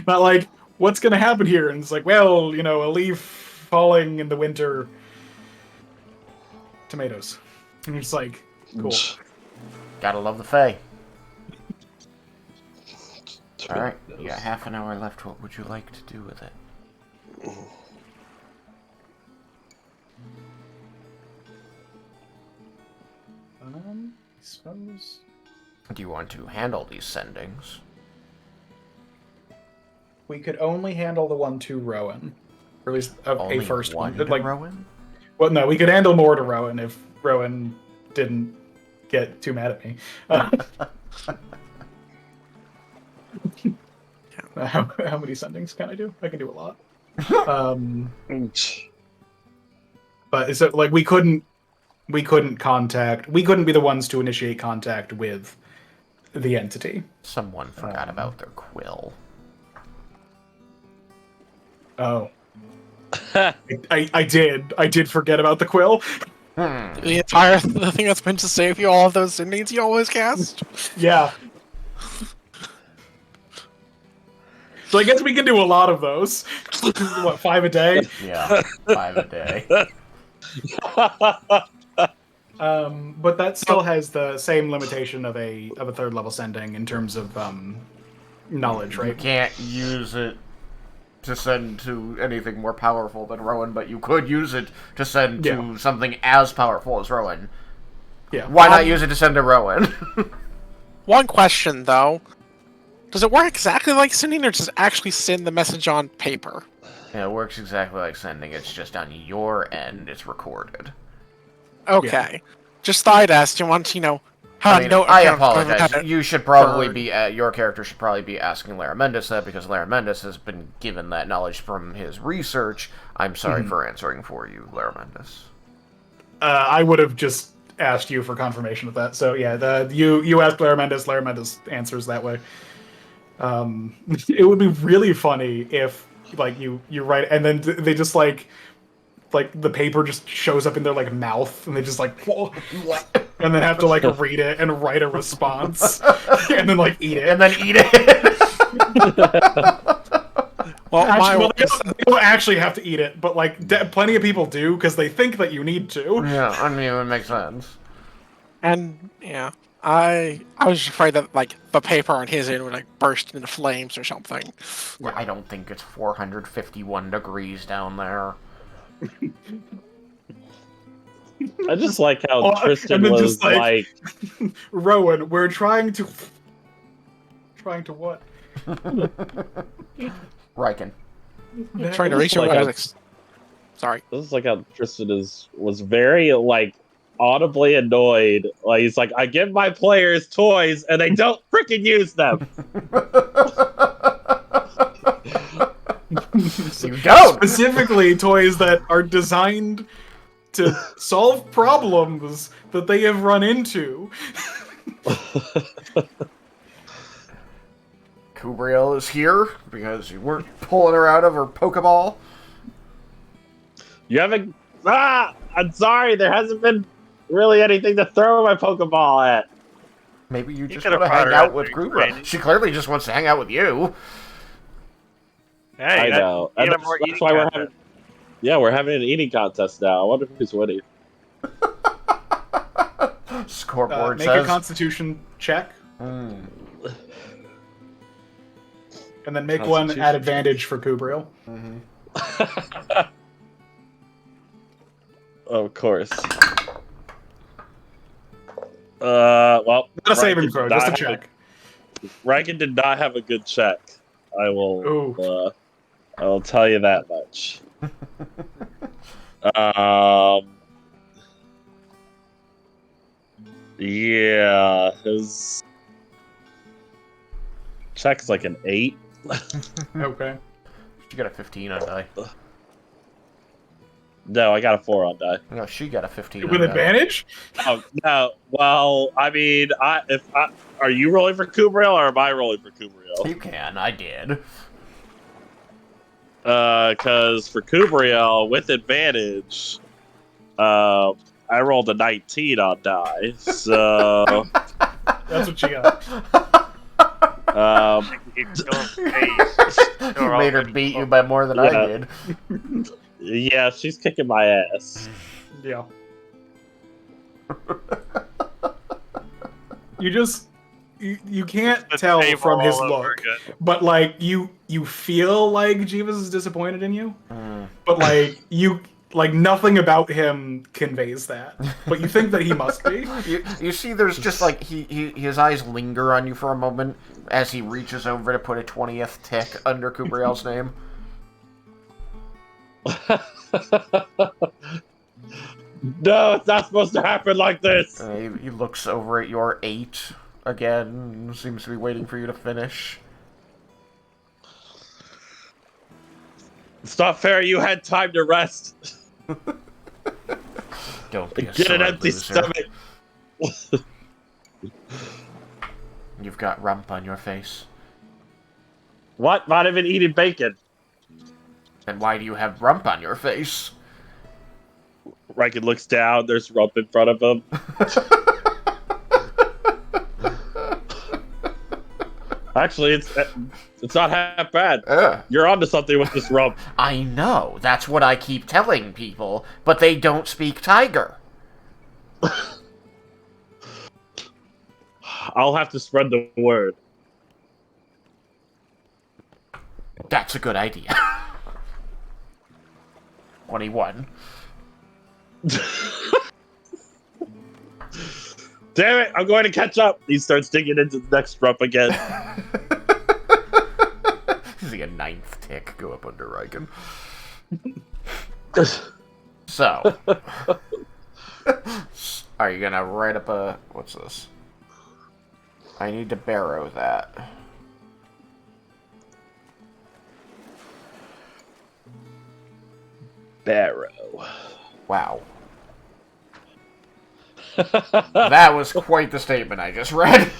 Not like, what's going to happen here? And it's like, well, a leaf falling in the winter. Tomatoes. And it's like, cool. Gotta love the Fae. Alright, you got half an hour left. What would you like to do with it? I suppose. Do you want to handle these sendings? We could only handle the one to Roen. Or at least Only a first one one. to Roen? Well, no, we could handle more to Roen if Roen didn't get too mad at me. How many sendings can I do? I can do a lot. But is it like we couldn't contact. We couldn't be the ones to initiate contact with the entity. Someone forgot about their quill. Oh. I did forget about the quill. The entire thing that's meant to save you all of those sendings you always cast? Yeah. So I guess we can do a lot of those. What, 5 a day? Yeah, 5 a day. But that still has the same limitation of a third level sending in terms of knowledge, right? You can't use it to send to anything more powerful than Roen, but you could use it to send to something as powerful as Roen. Yeah. Why not use it to send to Roen? One question, though. Does it work exactly like sending, or does it actually send the message on paper? Yeah, it works exactly like sending. It's just on your end, it's recorded. Okay. Just thought I'd ask. You want to, I apologize. You should probably be. Your character should probably be asking Laramentis that, because Laramentis has been given that knowledge from his research. I'm sorry for answering for you, Laramentis. I would have just asked you for confirmation of that. So yeah, you ask Laramentis. Laramentis answers that way. It would be really funny if you write and then they just like the paper just shows up in their mouth and they just what? And then have to read it and write a response and then eat it and then eat it. Well, they don't actually have to eat it, but plenty of people do because they think that you need to. Yeah, I mean it would make sense. And yeah, I was afraid that the paper on his end would burst into flames or something. Yeah, I don't think it's 451 degrees down there. I just like how Tristan was Roen, we're trying to what? Raiken. Trying to reach him. Sorry. This is like how Tristan was very audibly annoyed. He's like, I give my players toys and they don't freaking use them. You don't. Specifically, toys that are designed to solve problems that they have run into. Kubriel is here because you weren't pulling her out of her Pokeball. You haven't. I'm sorry. There hasn't been really anything to throw my Pokeball at. Maybe you just want to hang out with Kubriel. She clearly just wants to hang out with you. Hey, I know. That's why we're having. Yeah, we're having an eating contest now. I wonder who's winning. Scoreboard Make says. a Constitution check, Mm. and then make one at advantage for Kubriel. Of course. Well, Not a saving Raiken throw, did just a not have check. Raiken did not have a good check. I Ooh. will tell you that much. Yeah, his check's like an 8. Okay. She got a 15 on die. No, I got a 4 on die. No, she got a 15 With on advantage? Oh no. Well, I mean, are you rolling for Kubriel or am I rolling for die. Kubriel? You can, I did. Because for Kubriel with advantage, I rolled a 19 on die, so That's what you got. Keep going for days. You made her beat you by more than I Yeah. did. Yeah, she's kicking my ass. Yeah. You can't The tell table from his all over look, again. but like you feel like Jeeves is disappointed in you, Mm. but like nothing about him conveys that. But you think that he must be. You see, there's just like his eyes linger on you for a moment as he reaches over to put a 20th tick under Kubriel's name. No, it's not supposed to happen like this. He looks over at your 8 again, and seems to be waiting for you to finish. It's not fair. You had time to rest. Don't be a Get an sore empty loser. stomach. You've got rump on your face. What? Not even eating bacon. And why do you have rump on your face? Raiken looks down. There's rump in front of him. Actually, it's not half bad. You're onto something with this rump. I know. That's what I keep telling people, but they don't speak tiger. I'll have to spread the word. That's a good idea. 21. Damn it! I'm going to catch up. He starts digging into the next rump again. See a 9th tick go up under Raiken. So, are you gonna write up a... What's this? I need to barrow that. Barrow. Wow. That was quite the statement I just read.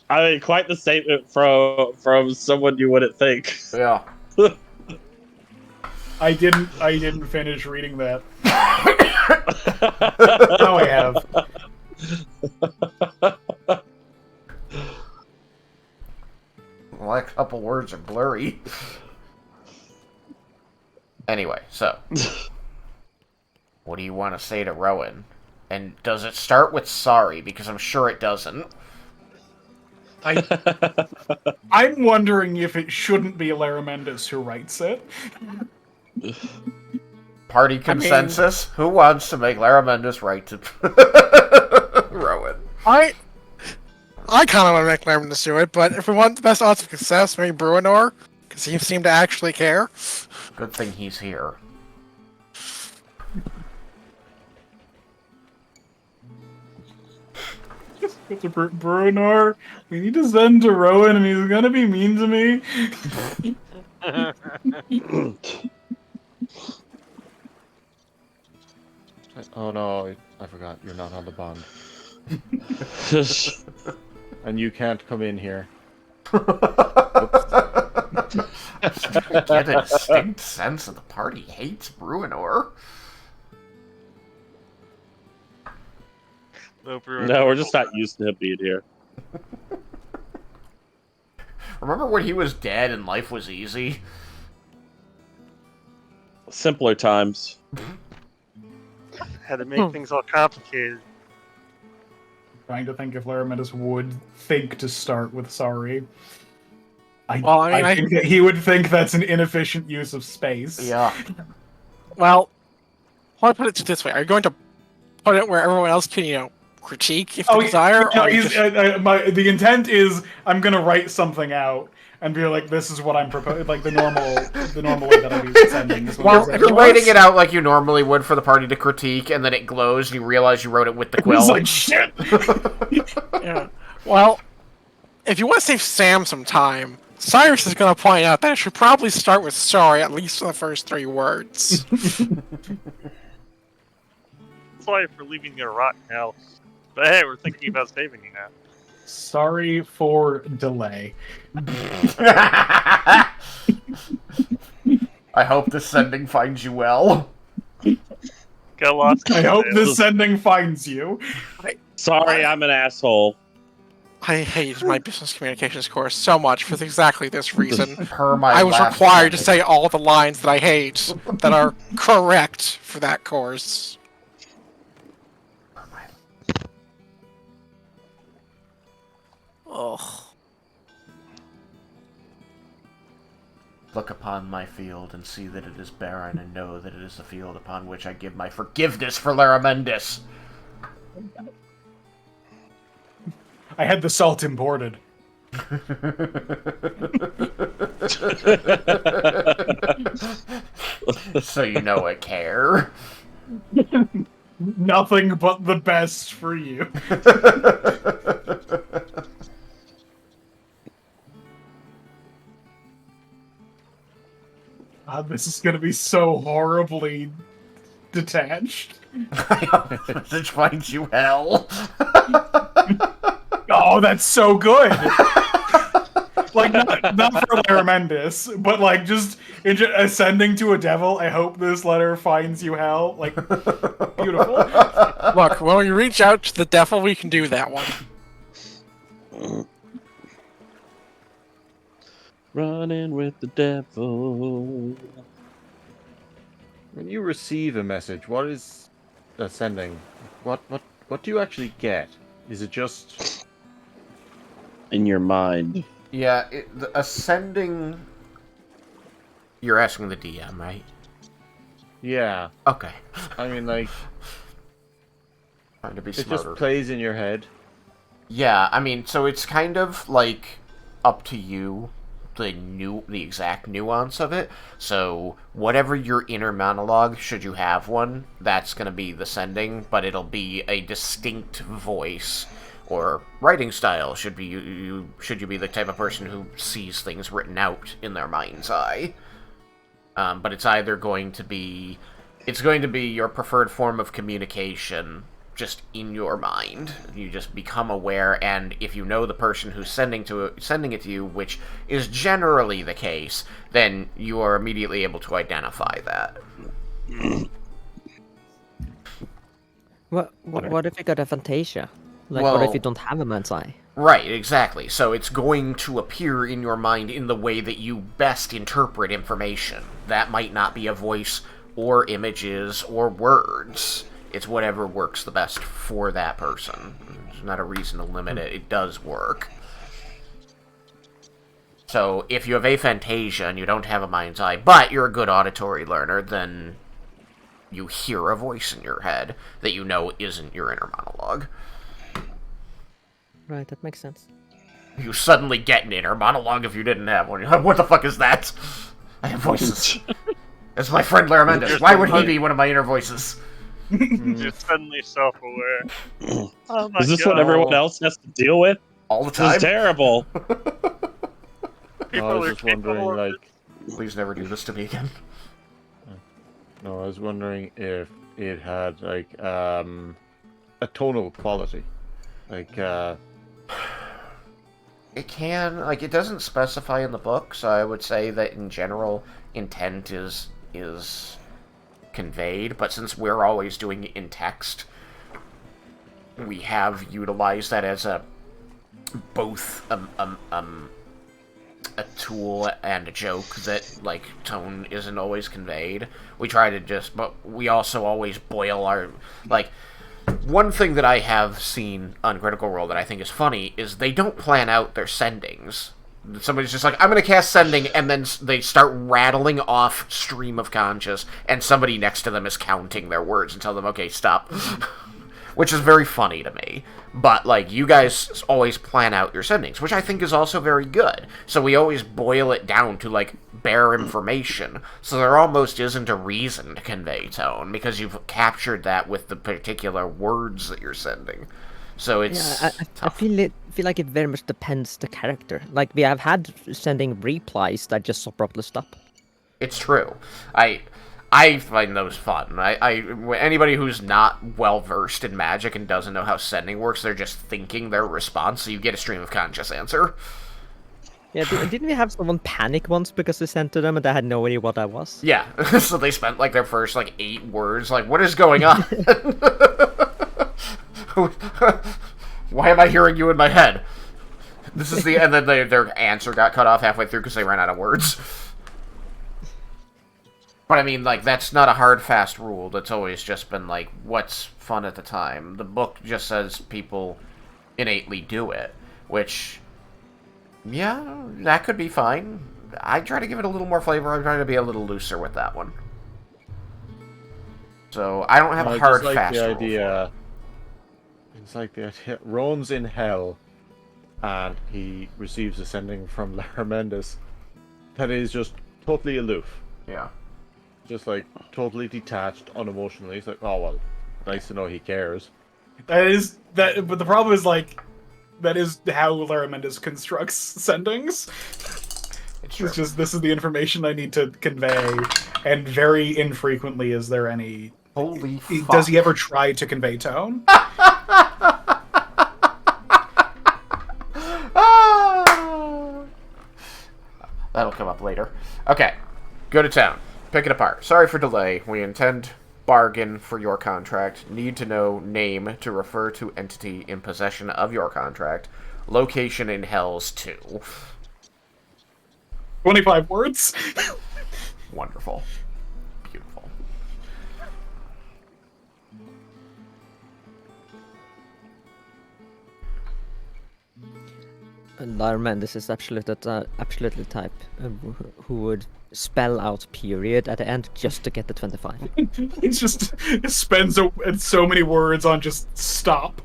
I mean, quite the statement from someone you wouldn't think. Yeah. I didn't finish reading that. Now I have. Well, a couple words are blurry. Anyway, so. What do you want to say to Roen? And does it start with sorry? Because I'm sure it doesn't. I'm wondering if it shouldn't be Laramentis who writes it. Party consensus? Who wants to make Laramentis write to Roen? I kind of want to make Laramentis do it, but if we want the best odds of success, maybe Bruinor, because he seemed to actually care. Good thing he's here. It's a Bruinor. We need to send to Roen, and he's gonna be mean to me. Oh no, I forgot. You're not on the bond. And you can't come in here. I get a distinct sense that the party hates Bruinor. No, Bruin. No, we're just not used to him being here. Remember when he was dead and life was easy? Simpler times. Had to make things all complicated. Trying to think if Laraminus would think to start with sorry. I think that he would think that's an inefficient use of space. Yeah. Well, I want to put it this way: are you going to put it where everyone else can, critique if they desire? No, or the intent is I'm gonna write something out and be like, this is what I'm proposing, like the normal way that I do sending. Well, you're writing it out like you normally would for the party to critique, and then it glows, and you realize you wrote it with the quill. It's like, shit! Yeah. Well, if you want to save Sam some time, Cyrus is going to point out that it should probably start with sorry, at least for the first 3 words. Sorry for leaving you a rotten hell. But hey, we're thinking about saving you now. Sorry for delay. I hope the sending finds you well. Got lost. I hope this sending finds you. Sorry, I'm an asshole. I hate my business communications course so much for exactly this reason. I was required to say all the lines that I hate that are correct for that course. Ugh. Look upon my field and see that it is barren, and know that it is the field upon which I give my forgiveness for Laramendis. I had the salt imported. So you know I care. Nothing but the best for you. This is gonna be so horribly detached. I hope this message finds you hell. Oh, that's so good! Like, not for Laramendis, but like just ascending to a devil. I hope this letter finds you hell. Like, beautiful. Look, when we reach out to the devil, we can do that one. Running with the devil. When you receive a message, what is sending? What do you actually get? Is it just In your mind. Yeah, the ascending... You're asking the DM, right? Yeah. Okay. I mean, like, Trying to be it smarter. just plays in your head. Yeah, I mean, so it's kind of like up to you the exact nuance of it. So whatever your inner monologue, should you have one, that's going to be the sending, but it'll be a distinct voice or writing style. Should you be the type of person who sees things written out in their mind's eye. But it's either going to be your preferred form of communication just in your mind. You just become aware, and if you know the person who's sending it to you, which is generally the case, then you are immediately able to identify that. What if you got a Fantasia? Like, Well, what if you don't have a man's eye? Right, exactly. So it's going to appear in your mind in the way that you best interpret information. That might not be a voice or images or words. It's whatever works the best for that person. There's not a reason to limit it. It does work. So if you have aphantasia and you don't have a mind's eye, but you're a good auditory learner, then you hear a voice in your head that you know isn't your inner monologue. Right, that makes sense. You suddenly get an inner monologue if you didn't have one. You're like, what the fuck is that? I have voices. It's my friend Laramendis. Why would he be one of my inner voices? You're suddenly self-aware. Oh my Is this God. what everyone else has to deal with? All the This time? is terrible. No, I was just wondering, like, Please never do this to me again. no, I was wondering if it had like a tonal quality, like It can, like, it doesn't specify in the book, so I would say that in general, intent is conveyed, but since we're always doing it in text, we have utilized that as a both a tool and a joke that, like, tone isn't always conveyed. We try to just, but we also always boil our, like, one thing that I have seen on Critical Role that I think is funny is they don't plan out their sendings. Somebody's just like, I'm going to cast sending, and then they start rattling off stream of conscious, and somebody next to them is counting their words and tell them, okay, stop. Which is very funny to me. But, like, you guys always plan out your sendings, which I think is also very good. So we always boil it down to, like, bare information. So there almost isn't a reason to convey tone, because you've captured that with the particular words that you're sending. So it's I feel like it very much depends the character. Like, we have had sending replies that just abruptly stop. It's true. I find those fun. Anybody who's not well versed in Magic and doesn't know how sending works, they're just thinking their response, so you get a stream of conscious answer. Yeah, didn't we have someone panic once because we sent to them and they had no idea what that was? Yeah, so they spent like their first like 8 words, like, what is going on? Why am I hearing you in my head? This is and then their answer got cut off halfway through because they ran out of words. But I mean, like, that's not a hard, fast rule. That's always just been, like, what's fun at the time. The book just says people innately do it, which, yeah, that could be fine. I try to give it a little more flavor. I'm trying to be a little looser with that one. So, I don't have a hard, fast rule. It's like the idea, Roan's in hell, and he receives a sending from Lara Mendes that is just totally aloof. Yeah. Just like totally detached, unemotionally. He's like, oh well, nice to know he cares. But the problem is, like, that is how Lara Mendes constructs sendings. It's true. It's just, this is the information I need to convey, and very infrequently is there any. Holy fuck. Does he ever try to convey tone? That'll come up later. Okay, go to town. Pick it apart. Sorry for delay. We intend bargain for your contract. Need to know name to refer to entity in possession of your contract. Location in Hells 2. 25 words. Wonderful. Beautiful. Lara Mendes is absolutely the type who would spell out period at the end just to get the 25. It just spends so many words on just stop.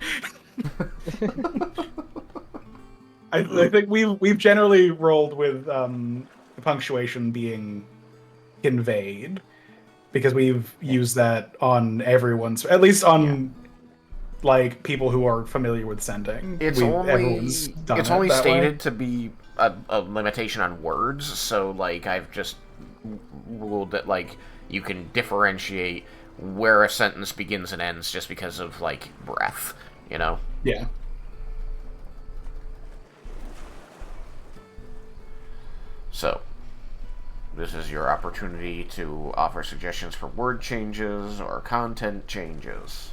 I think we've generally rolled with punctuation being conveyed because we've used that on everyone's, at least on like people who are familiar with sending. It's only stated to be a limitation on words, so like I've just ruled that like you can differentiate where a sentence begins and ends just because of like breath, you know? Yeah. So, this is your opportunity to offer suggestions for word changes or content changes.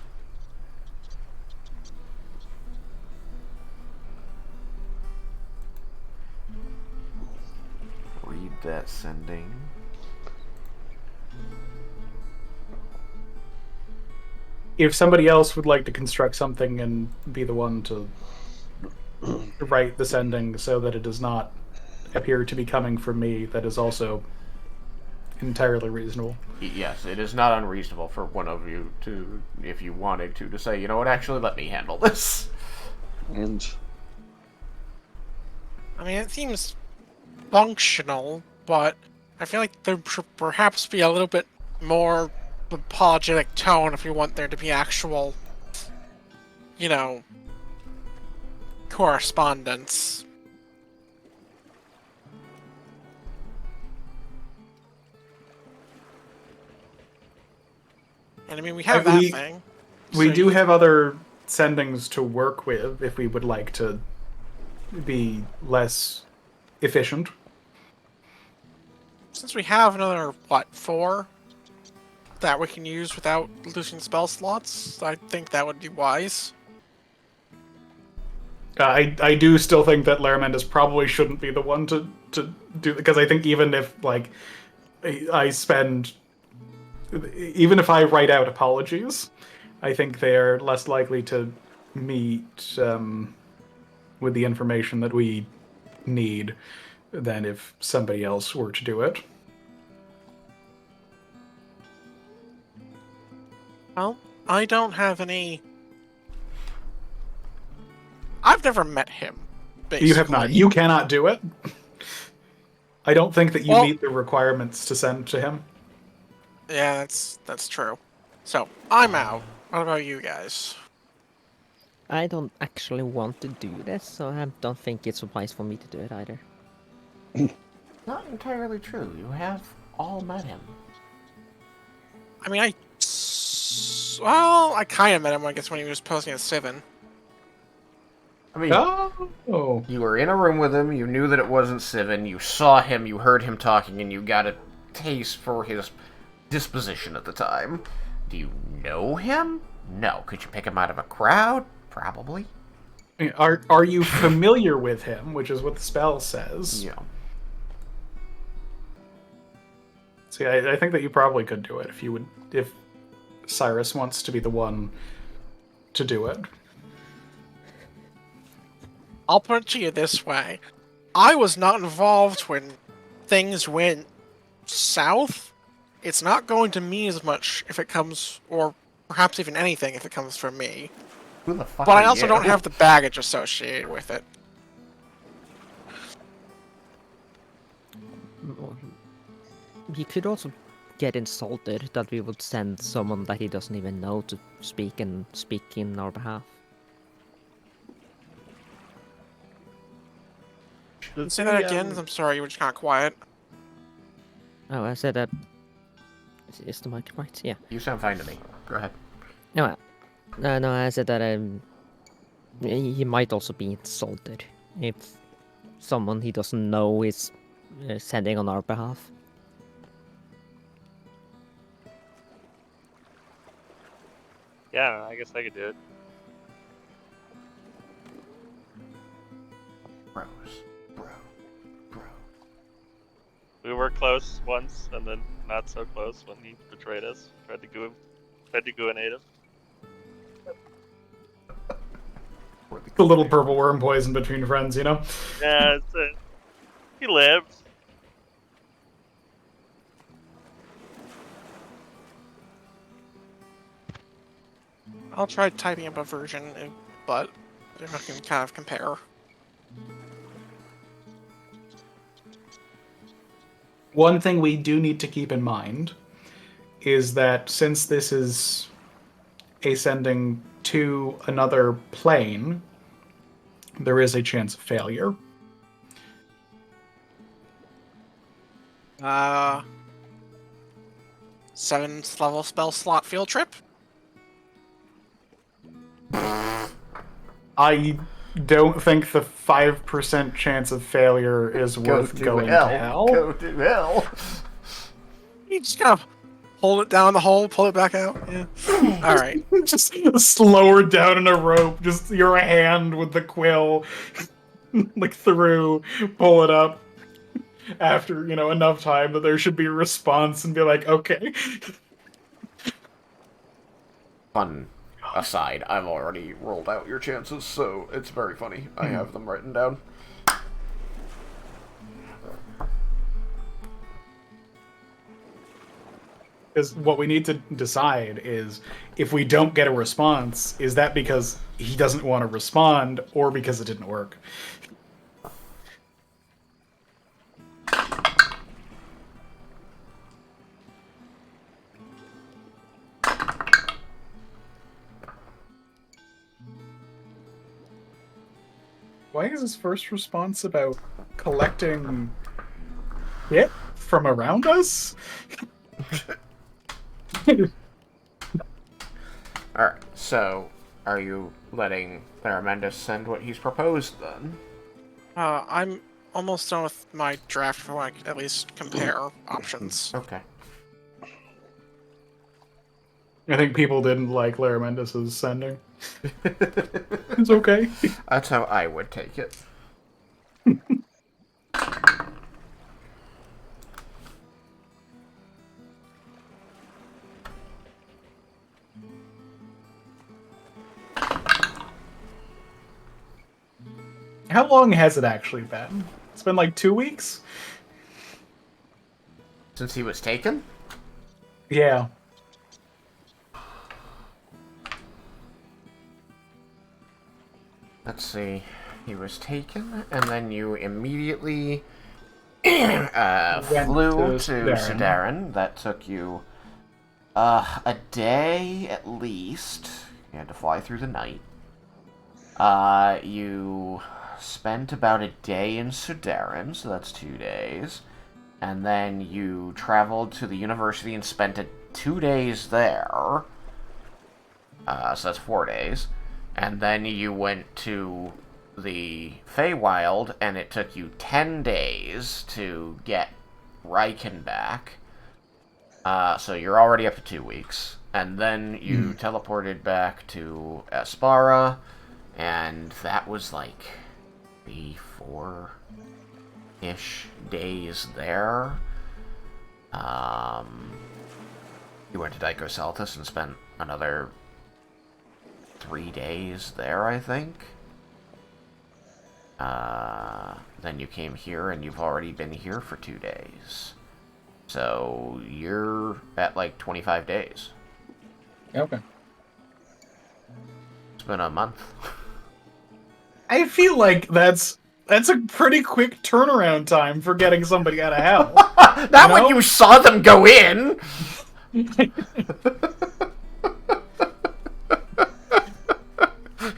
Read that sending. If somebody else would like to construct something and be the one to write the sending so that it does not appear to be coming from me, that is also entirely reasonable. Yes, it is not unreasonable for one of you to, if you wanted to say, you know what, actually let me handle this. And I mean, it seems functional, but I feel like there should perhaps be a little bit more apologetic tone if you want there to be actual, you know, correspondence. And I mean, we have that thing. We do have other sendings to work with if we would like to be less efficient. Since we have another, 4 that we can use without losing spell slots, I think that would be wise. I do still think that Laramendus probably shouldn't be the one to do, because I think even if like I spend, even if I write out apologies, I think they're less likely to meet with the information that we need than if somebody else were to do it. Well, I don't have any. I've never met him. Basically. You have not. You cannot do it. I don't think that you Well- meet the requirements to send to him. Yeah, that's true. So I'm out. What about you guys? I don't actually want to do this, so I don't think it's wise for me to do it either. Not entirely true. You have all met him. I mean, well, I kind of met him, I guess, when he was posting at Civen. I mean, Oh. you were in a room with him, you knew that it wasn't Civen, you saw him, you heard him talking, and you got a taste for his disposition at the time. Do you know him? No. Could you pick him out of a crowd? Probably. Are you familiar with him, which is what the spell says? Yeah. See, I think that you probably could do it if Cyrus wants to be the one to do it. I'll put it to you this way. I was not involved when things went south. It's not going to mean as much if it comes, or perhaps even anything if it comes from me. Who the fuck But are I also you? don't have the baggage associated with it. He could also get insulted that we would send someone that he doesn't even know to speak in our behalf. Say that again. I'm sorry, you were just kind of quiet. Oh, I said that. Is the mic right? Yeah. You sound fine to me. Go ahead. No, I said that he might also be insulted if someone he doesn't know is sending on our behalf. Yeah, I guess I could do it. Bro. We were close once, and then not so close when he betrayed us. Tried to go a native. The little purple worm poison between friends, you know? Yeah, he lived. I'll try typing up a version, but I can kind of compare. One thing we do need to keep in mind is that since this is ascending to another plane, there is a chance of failure. 7th level spell slot field trip? I don't think the 5% chance of failure is worth going to hell. Go to hell. You just kind of hold it down the hole, pull it back out. Yeah. Alright. Just slower down in a rope, just your hand with the quill, like through, pull it up. After, enough time that there should be a response and be like, okay. Fun aside, I've already rolled out your chances, so it's very funny. I have them written down. Because what we need to decide is, if we don't get a response, is that because he doesn't want to respond or because it didn't work? Why is his first response about collecting it from around us? Alright, so are you letting Laramendus send what he's proposed then? I'm almost done with my draft for I can at least compare options. Okay. I think people didn't like Laramendis' sending. It's okay. That's how I would take it. How long has it actually been? It's been like 2 weeks? Since he was taken? Yeah. Let's see. He was taken, and then you immediately Went flew to Sudaran. Sudaran. That took you a day at least. You had to fly through the night. You spent about a day in Sudaran, so that's 2 days. And then you traveled to the university and spent 2 days there. So that's 4 days. And then you went to the Feywild, and it took you 10 days to get Raiken back. So you're already up to 2 weeks. And then you teleported back to Aspara, and that was like 4-ish days there. You went to Dicosaltus and spent another 3 days there, I think. Then you came here, and you've already been here for 2 days. So you're at like 25 days. Okay. It's been a month. I feel like that's a pretty quick turnaround time for getting somebody out of hell. Not when you saw them go in! You're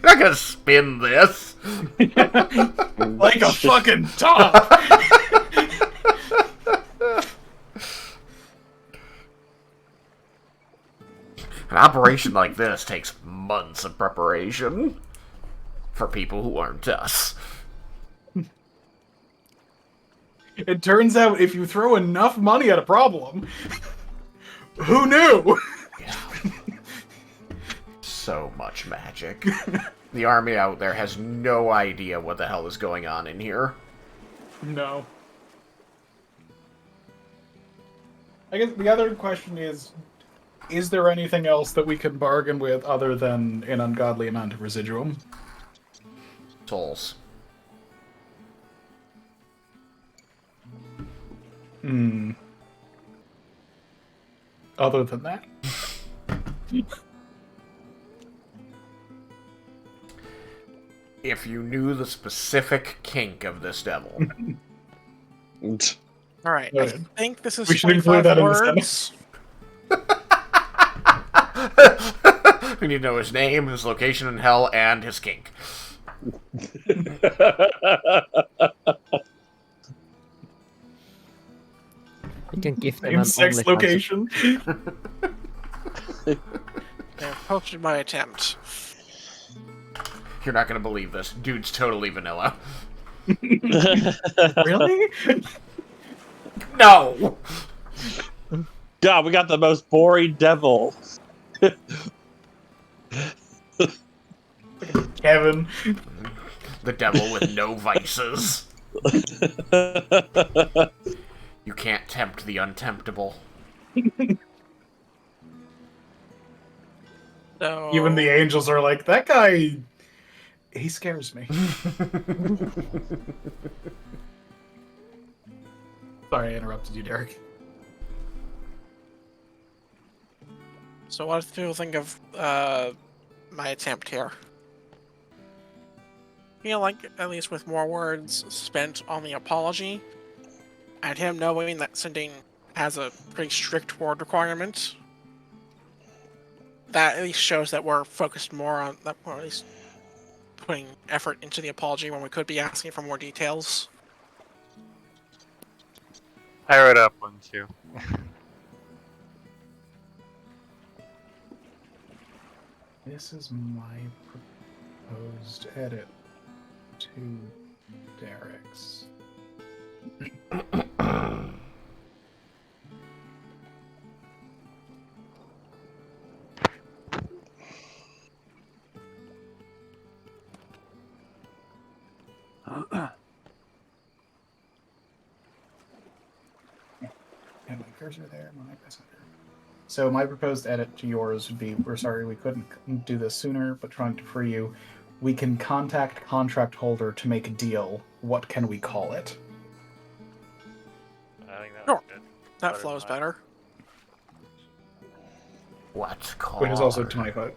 not gonna spin this. Like a fucking top. An operation like this takes months of preparation for people who aren't us. It turns out if you throw enough money at a problem, who knew? Yeah. So much magic. The army out there has no idea what the hell is going on in here. No. I guess the other question is there anything else that we can bargain with other than an ungodly amount of residuum? Souls. Other than that? If you knew the specific kink of this devil. All right, I Noted. think this is We should include 25 that in the words. We need to know his name, his location in hell, and his kink. You can give them In an sex OnlyFans. location? Yeah, posted my attempt. You're not gonna believe this. Dude's totally vanilla. Really? No! God, we got the most boring devil. Kevin. The devil with no vices. You can't tempt the untemptable. So, Even the angels are like, that guy, he scares me. Sorry, I interrupted you, Derek. So what do people think of my attempt here? Feel like, at least with more words spent on the apology, and him knowing that sending has a pretty strict word requirement, that at least shows that we're focused more on that, or at least putting effort into the apology when we could be asking for more details. I wrote up one too. This is my proposed edit to Derek's. Yeah, my cursor there, my messenger. So my proposed edit to yours would be, we're sorry we couldn't do this sooner, but trying to free you. We can contact contract holder to make a deal. What can we call it? I think that Sure. was good. That Better flows than mine. better. What's called? Which is also 25.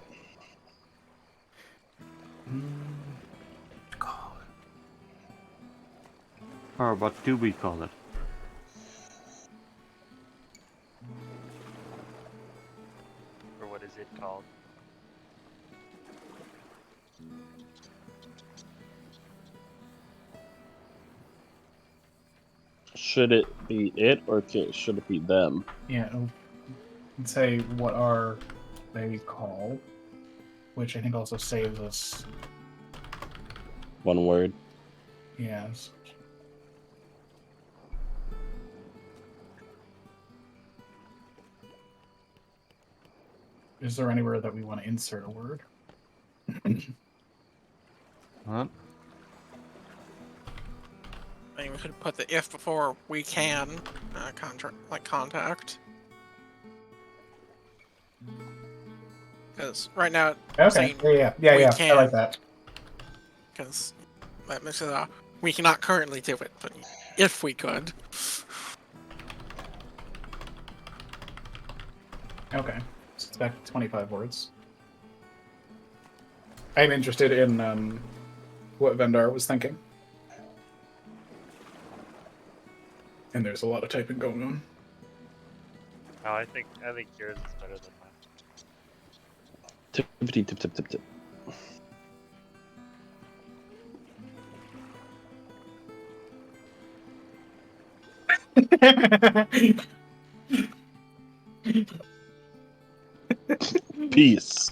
Or what do we call it? Or what is it called? Should it be it or should it be them? Yeah, and say what are they called, which I think also saves us. One word. Yes. Is there anywhere that we want to insert a word? Huh? I mean, we could put the if before we can contact. Because right now, Okay. saying Yeah. we I can. like that. Because that makes it we cannot currently do it, but if we could. Okay. So it's back to 25 words. I'm interested in what Vendar was thinking. And there's a lot of typing going on. No, I think yours is better than mine. Tippity tip tip tip tip. Peace.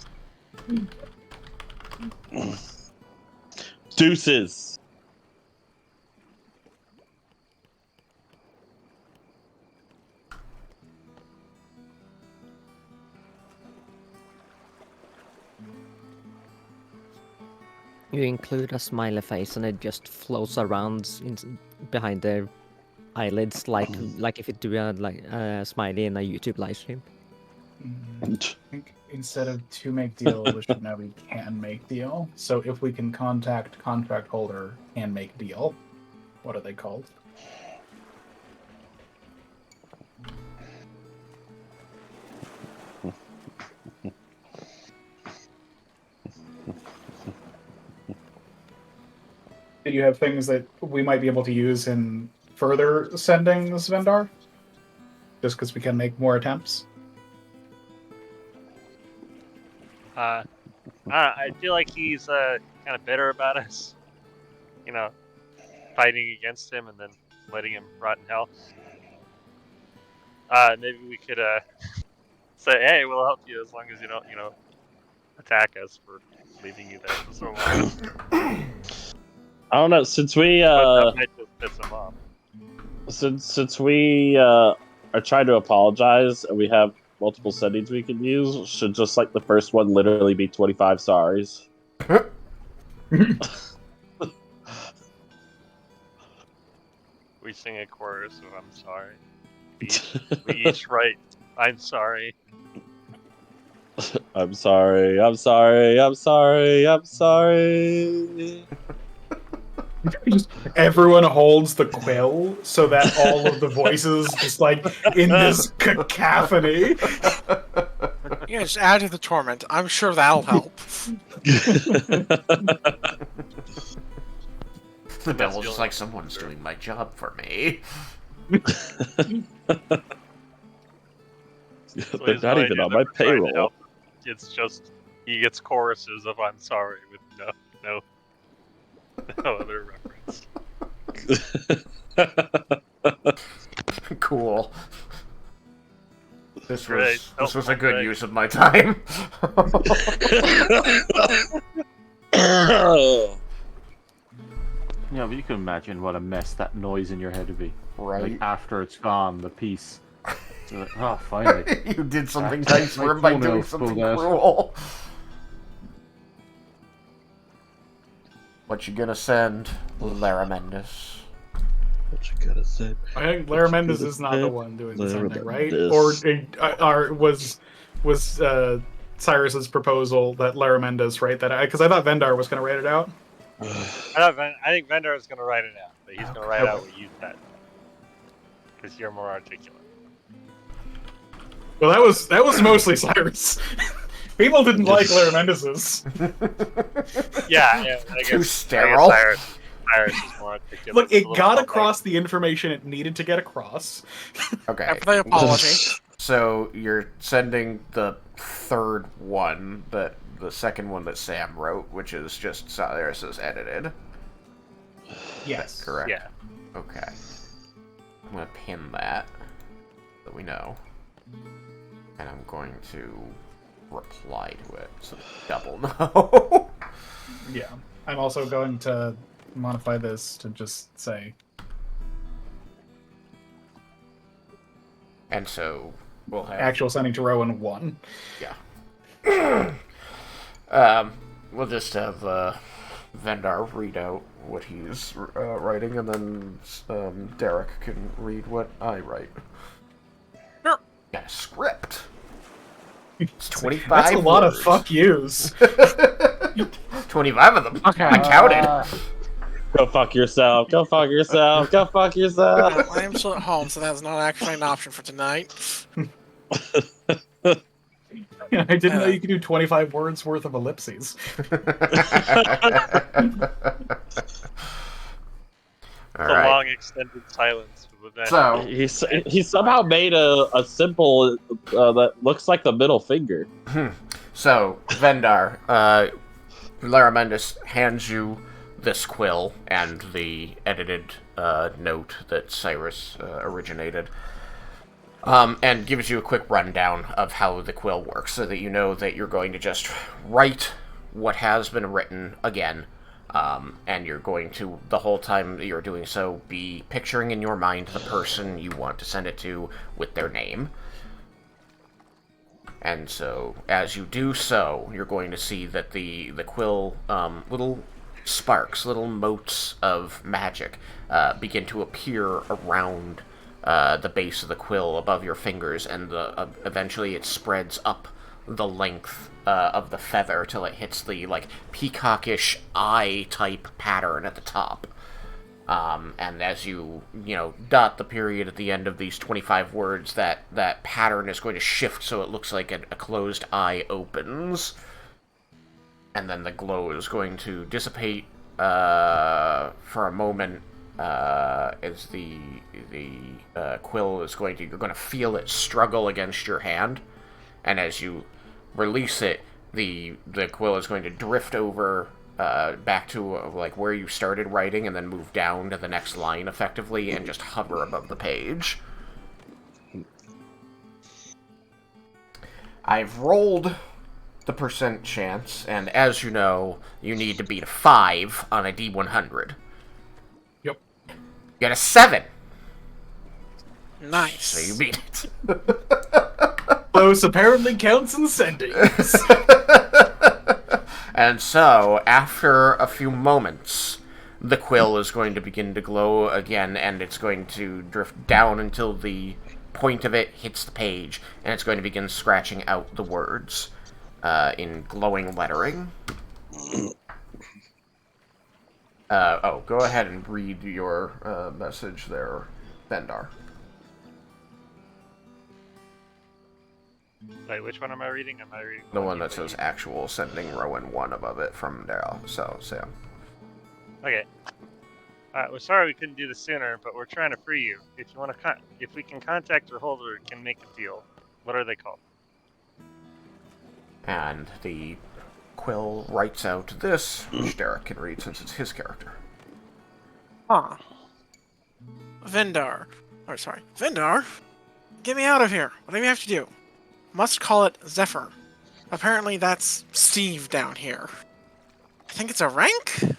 Deuces. You include a smiley face and it just floats around behind their eyelids like if you do a smiley in a YouTube live stream. I think instead of to make deal, we should now be can make deal. So if we can contact contract holder and make deal, what are they called? Do you have things that we might be able to use in further sendings, Vendar? Just because we can make more attempts? I feel like he's kind of bitter about us. You know, fighting against him and then letting him rot in hell. Maybe we could say, hey, we'll help you as long as you don't, attack us for leaving you there for so long. I don't know. Since we But that might just piss him off. since we are trying to apologize and we have multiple settings we can use, should just like the first one literally be 25 sorries? We sing a chorus of I'm sorry. We each write I'm sorry. I'm sorry, I'm sorry, I'm sorry, I'm sorry. Just everyone holds the quill so that all of the voices just like in this cacophony. Yeah, just add to the torment. I'm sure that'll help. The devil's just like, someone's doing my job for me. They're not even on my payroll. It's just he gets choruses of I'm sorry with no other reference. Cool. This Great. was a good Great. use of my time. Yeah, but you can imagine what a mess that noise in your head would be. Right. Like after it's gone, the peace. Like, oh, finally. You did something That's nice for my him by phone doing elf something pulled out. cruel. What you gonna send, Laramendus? What you gotta say? I think Laramendes is not the one doing the sending, right? Laramendes. Or was Cyrus's proposal that Laramendes write that? Because I thought Vendar was going to write it out. I think Vendor is going to write it out, but he's going to write out what you said. Because you're more articulate. Well, that was mostly Cyrus. People didn't like Laramendes's. Yeah, I Too guess, sterile. I guess Cyrus is more articulate. Look, a it little got more across the information it needed to get across. Okay. After the apology. So you're sending the third one, the second one that Sam wrote, which is just Cyrus's edited. Yes. Correct. Yeah. Okay. I'm gonna pin that so we know, and I'm going to reply to it so double know. Yeah. I'm also going to modify this to just say. And so we'll have Actual sending to Roen 1. Yeah. We'll just have Vendar read out what he's writing, and then Derek can read what I write. Sure. Got a script. It's 25 That's a lot of words. fuck yous. 25 of them. Okay. I counted. Go fuck yourself. Go fuck yourself. Go fuck yourself. I am still at home, so that's not actually an option for tonight. I didn't know you could do 25 words worth of ellipses. All The right. long extended silence. So He somehow made a symbol that looks like the middle finger. So, Vendar, Laramendes hands you this quill and the edited note that Cyrus originated, and gives you a quick rundown of how the quill works, so that you know that you're going to just write what has been written again, and you're going to, the whole time that you're doing so, be picturing in your mind the person you want to send it to with their name. And so, as you do so, you're going to see that the quill, little sparks, little motes of magic, begin to appear around the base of the quill above your fingers, and eventually it spreads up the length of the feather till it hits the, like, peacockish eye-type pattern at the top. And as you dot the period at the end of these 25 words, that pattern is going to shift so it looks like a closed eye opens. And then the glow is going to dissipate for a moment as the quill is going to... You're going to feel it struggle against your hand. And as you release it, the quill is going to drift over... back to like where you started writing, and then move down to the next line effectively, and just hover above the page. I've rolled the percent chance, and as you know, you need to beat a 5 on a D100. Yep. You got a 7, Nice. so you beat it. Close apparently counts in sendings. And so, after a few moments, the quill is going to begin to glow again, and it's going to drift down until the point of it hits the page, and it's going to begin scratching out the words in glowing lettering. Go ahead and read your message there, Vendar. Wait, which one am I reading? Am I reading The one that says actual sending Roen 1 above it from Daryl. So, Sam. Okay. We're sorry we couldn't do this sooner, but we're trying to free you. If you want to, if we can contact your holder, it can make a deal. What are they called? And the quill writes out this, which Derek can read since it's his character. Huh. Vendar. Vendar? Get me out of here. What do we have to do? Must call it Zephyr. Apparently that's Steve down here. I think it's a rank?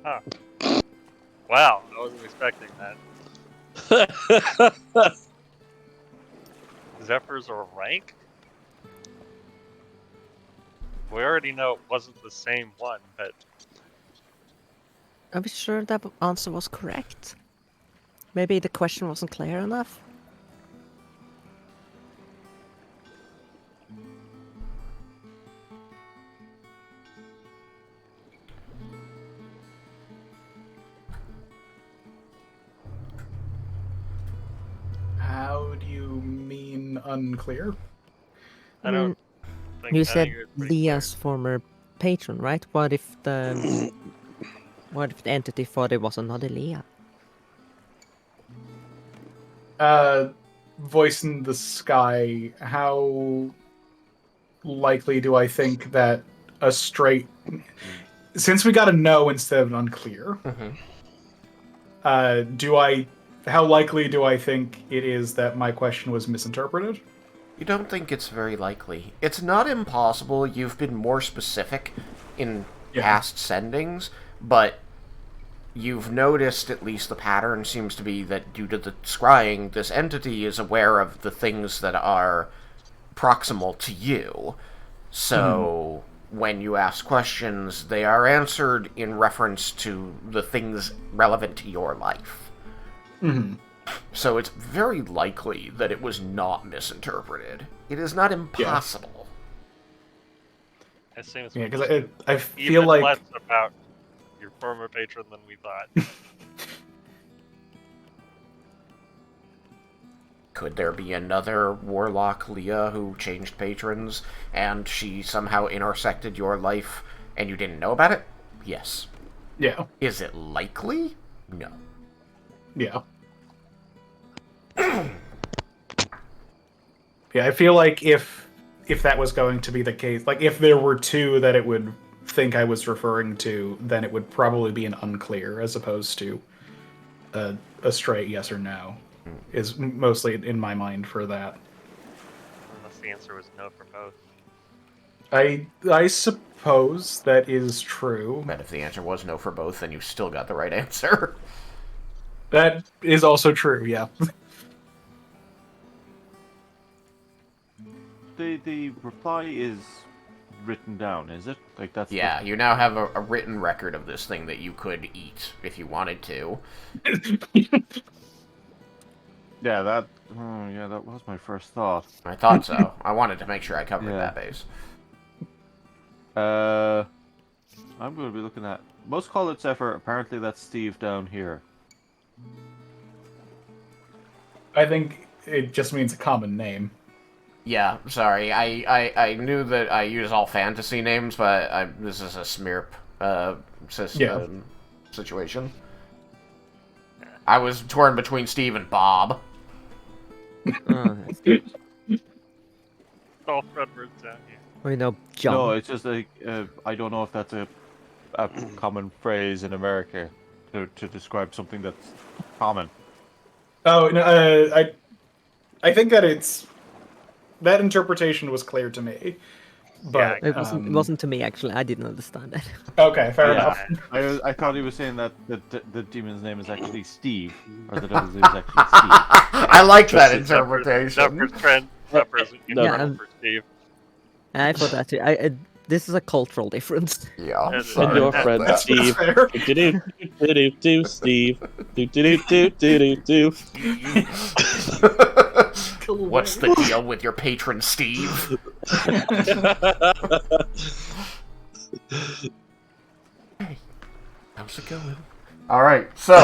Huh. Wow, I wasn't expecting that. Zephyr's a rank? We already know it wasn't the same one, but Are we sure that answer was correct? Maybe the question wasn't clear enough? How do you mean unclear? I don't think You I said think it's pretty clear. Leah's former patron, right? What if the entity thought it was another Leah? Voice in the sky, how likely do I think that a straight... Since we got a no instead of an unclear, how likely do I think it is that my question was misinterpreted? You don't think it's very likely. It's not impossible. You've been more specific in past sendings, but you've noticed, at least the pattern seems to be that due to the scrying, this entity is aware of the things that are proximal to you. So when you ask questions, they are answered in reference to the things relevant to your life. So it's very likely that it was not misinterpreted. It is not impossible. It seems Yeah, we because just I knew feel even like... less about your former patron than we thought. Could there be another Warlock Leah who changed patrons, and she somehow intersected your life, and you didn't know about it? Yes. Yeah. Is it likely? No. Yeah. Yeah, I feel like if that was going to be the case, like if there were two that it would think I was referring to, then it would probably be an unclear as opposed to a straight yes or no. Is mostly in my mind for that. Unless the answer was no for both. I suppose that is true. But if the answer was no for both, then you still got the right answer. That is also true, yeah. The reply is written down, is it? Like that's Yeah, you now have a written record of this thing that you could eat if you wanted to. Yeah, that was my first thought. I thought so. I wanted to make sure I covered Yeah. that base. I'm going to be looking at... Most call it Zephyr. Apparently that's Steve down here. I think it just means a common name. Yeah, sorry. I knew that I use all fantasy names, but this is a SMIRP situation. I was torn between Steve and Bob. All Fredward's down here. We know John. No, it's just like I don't know if that's a common phrase in America to describe something that's common. Oh no, I think that that interpretation was clear to me, but It wasn't to me actually. I didn't understand that. Okay, fair enough. I thought he was saying that the demon's name is actually Steve, or the devil's name is actually Steve. I like that interpretation. Zephyr's friend. Zephyr's for Steve. I thought that too. This is a cultural difference. Yeah. And your friend Steve. Do Steve. Do. What's the deal with your patron, Steve? Hey, how's it going? Alright, so,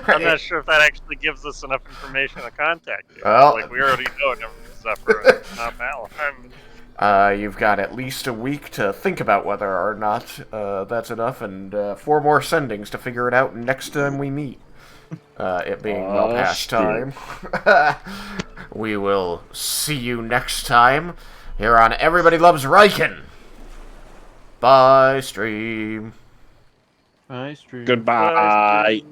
I'm not sure if that actually gives us enough information to contact you. Well, Like, we already know it never was Zephyr, not Mal. you've got at least a week to think about whether or not that's enough, and 4 more sendings to figure it out next time we meet. It being well past time. We will see you next time here on Everybody Loves Raiken. Bye, stream. Bye, stream. Goodbye. Bye.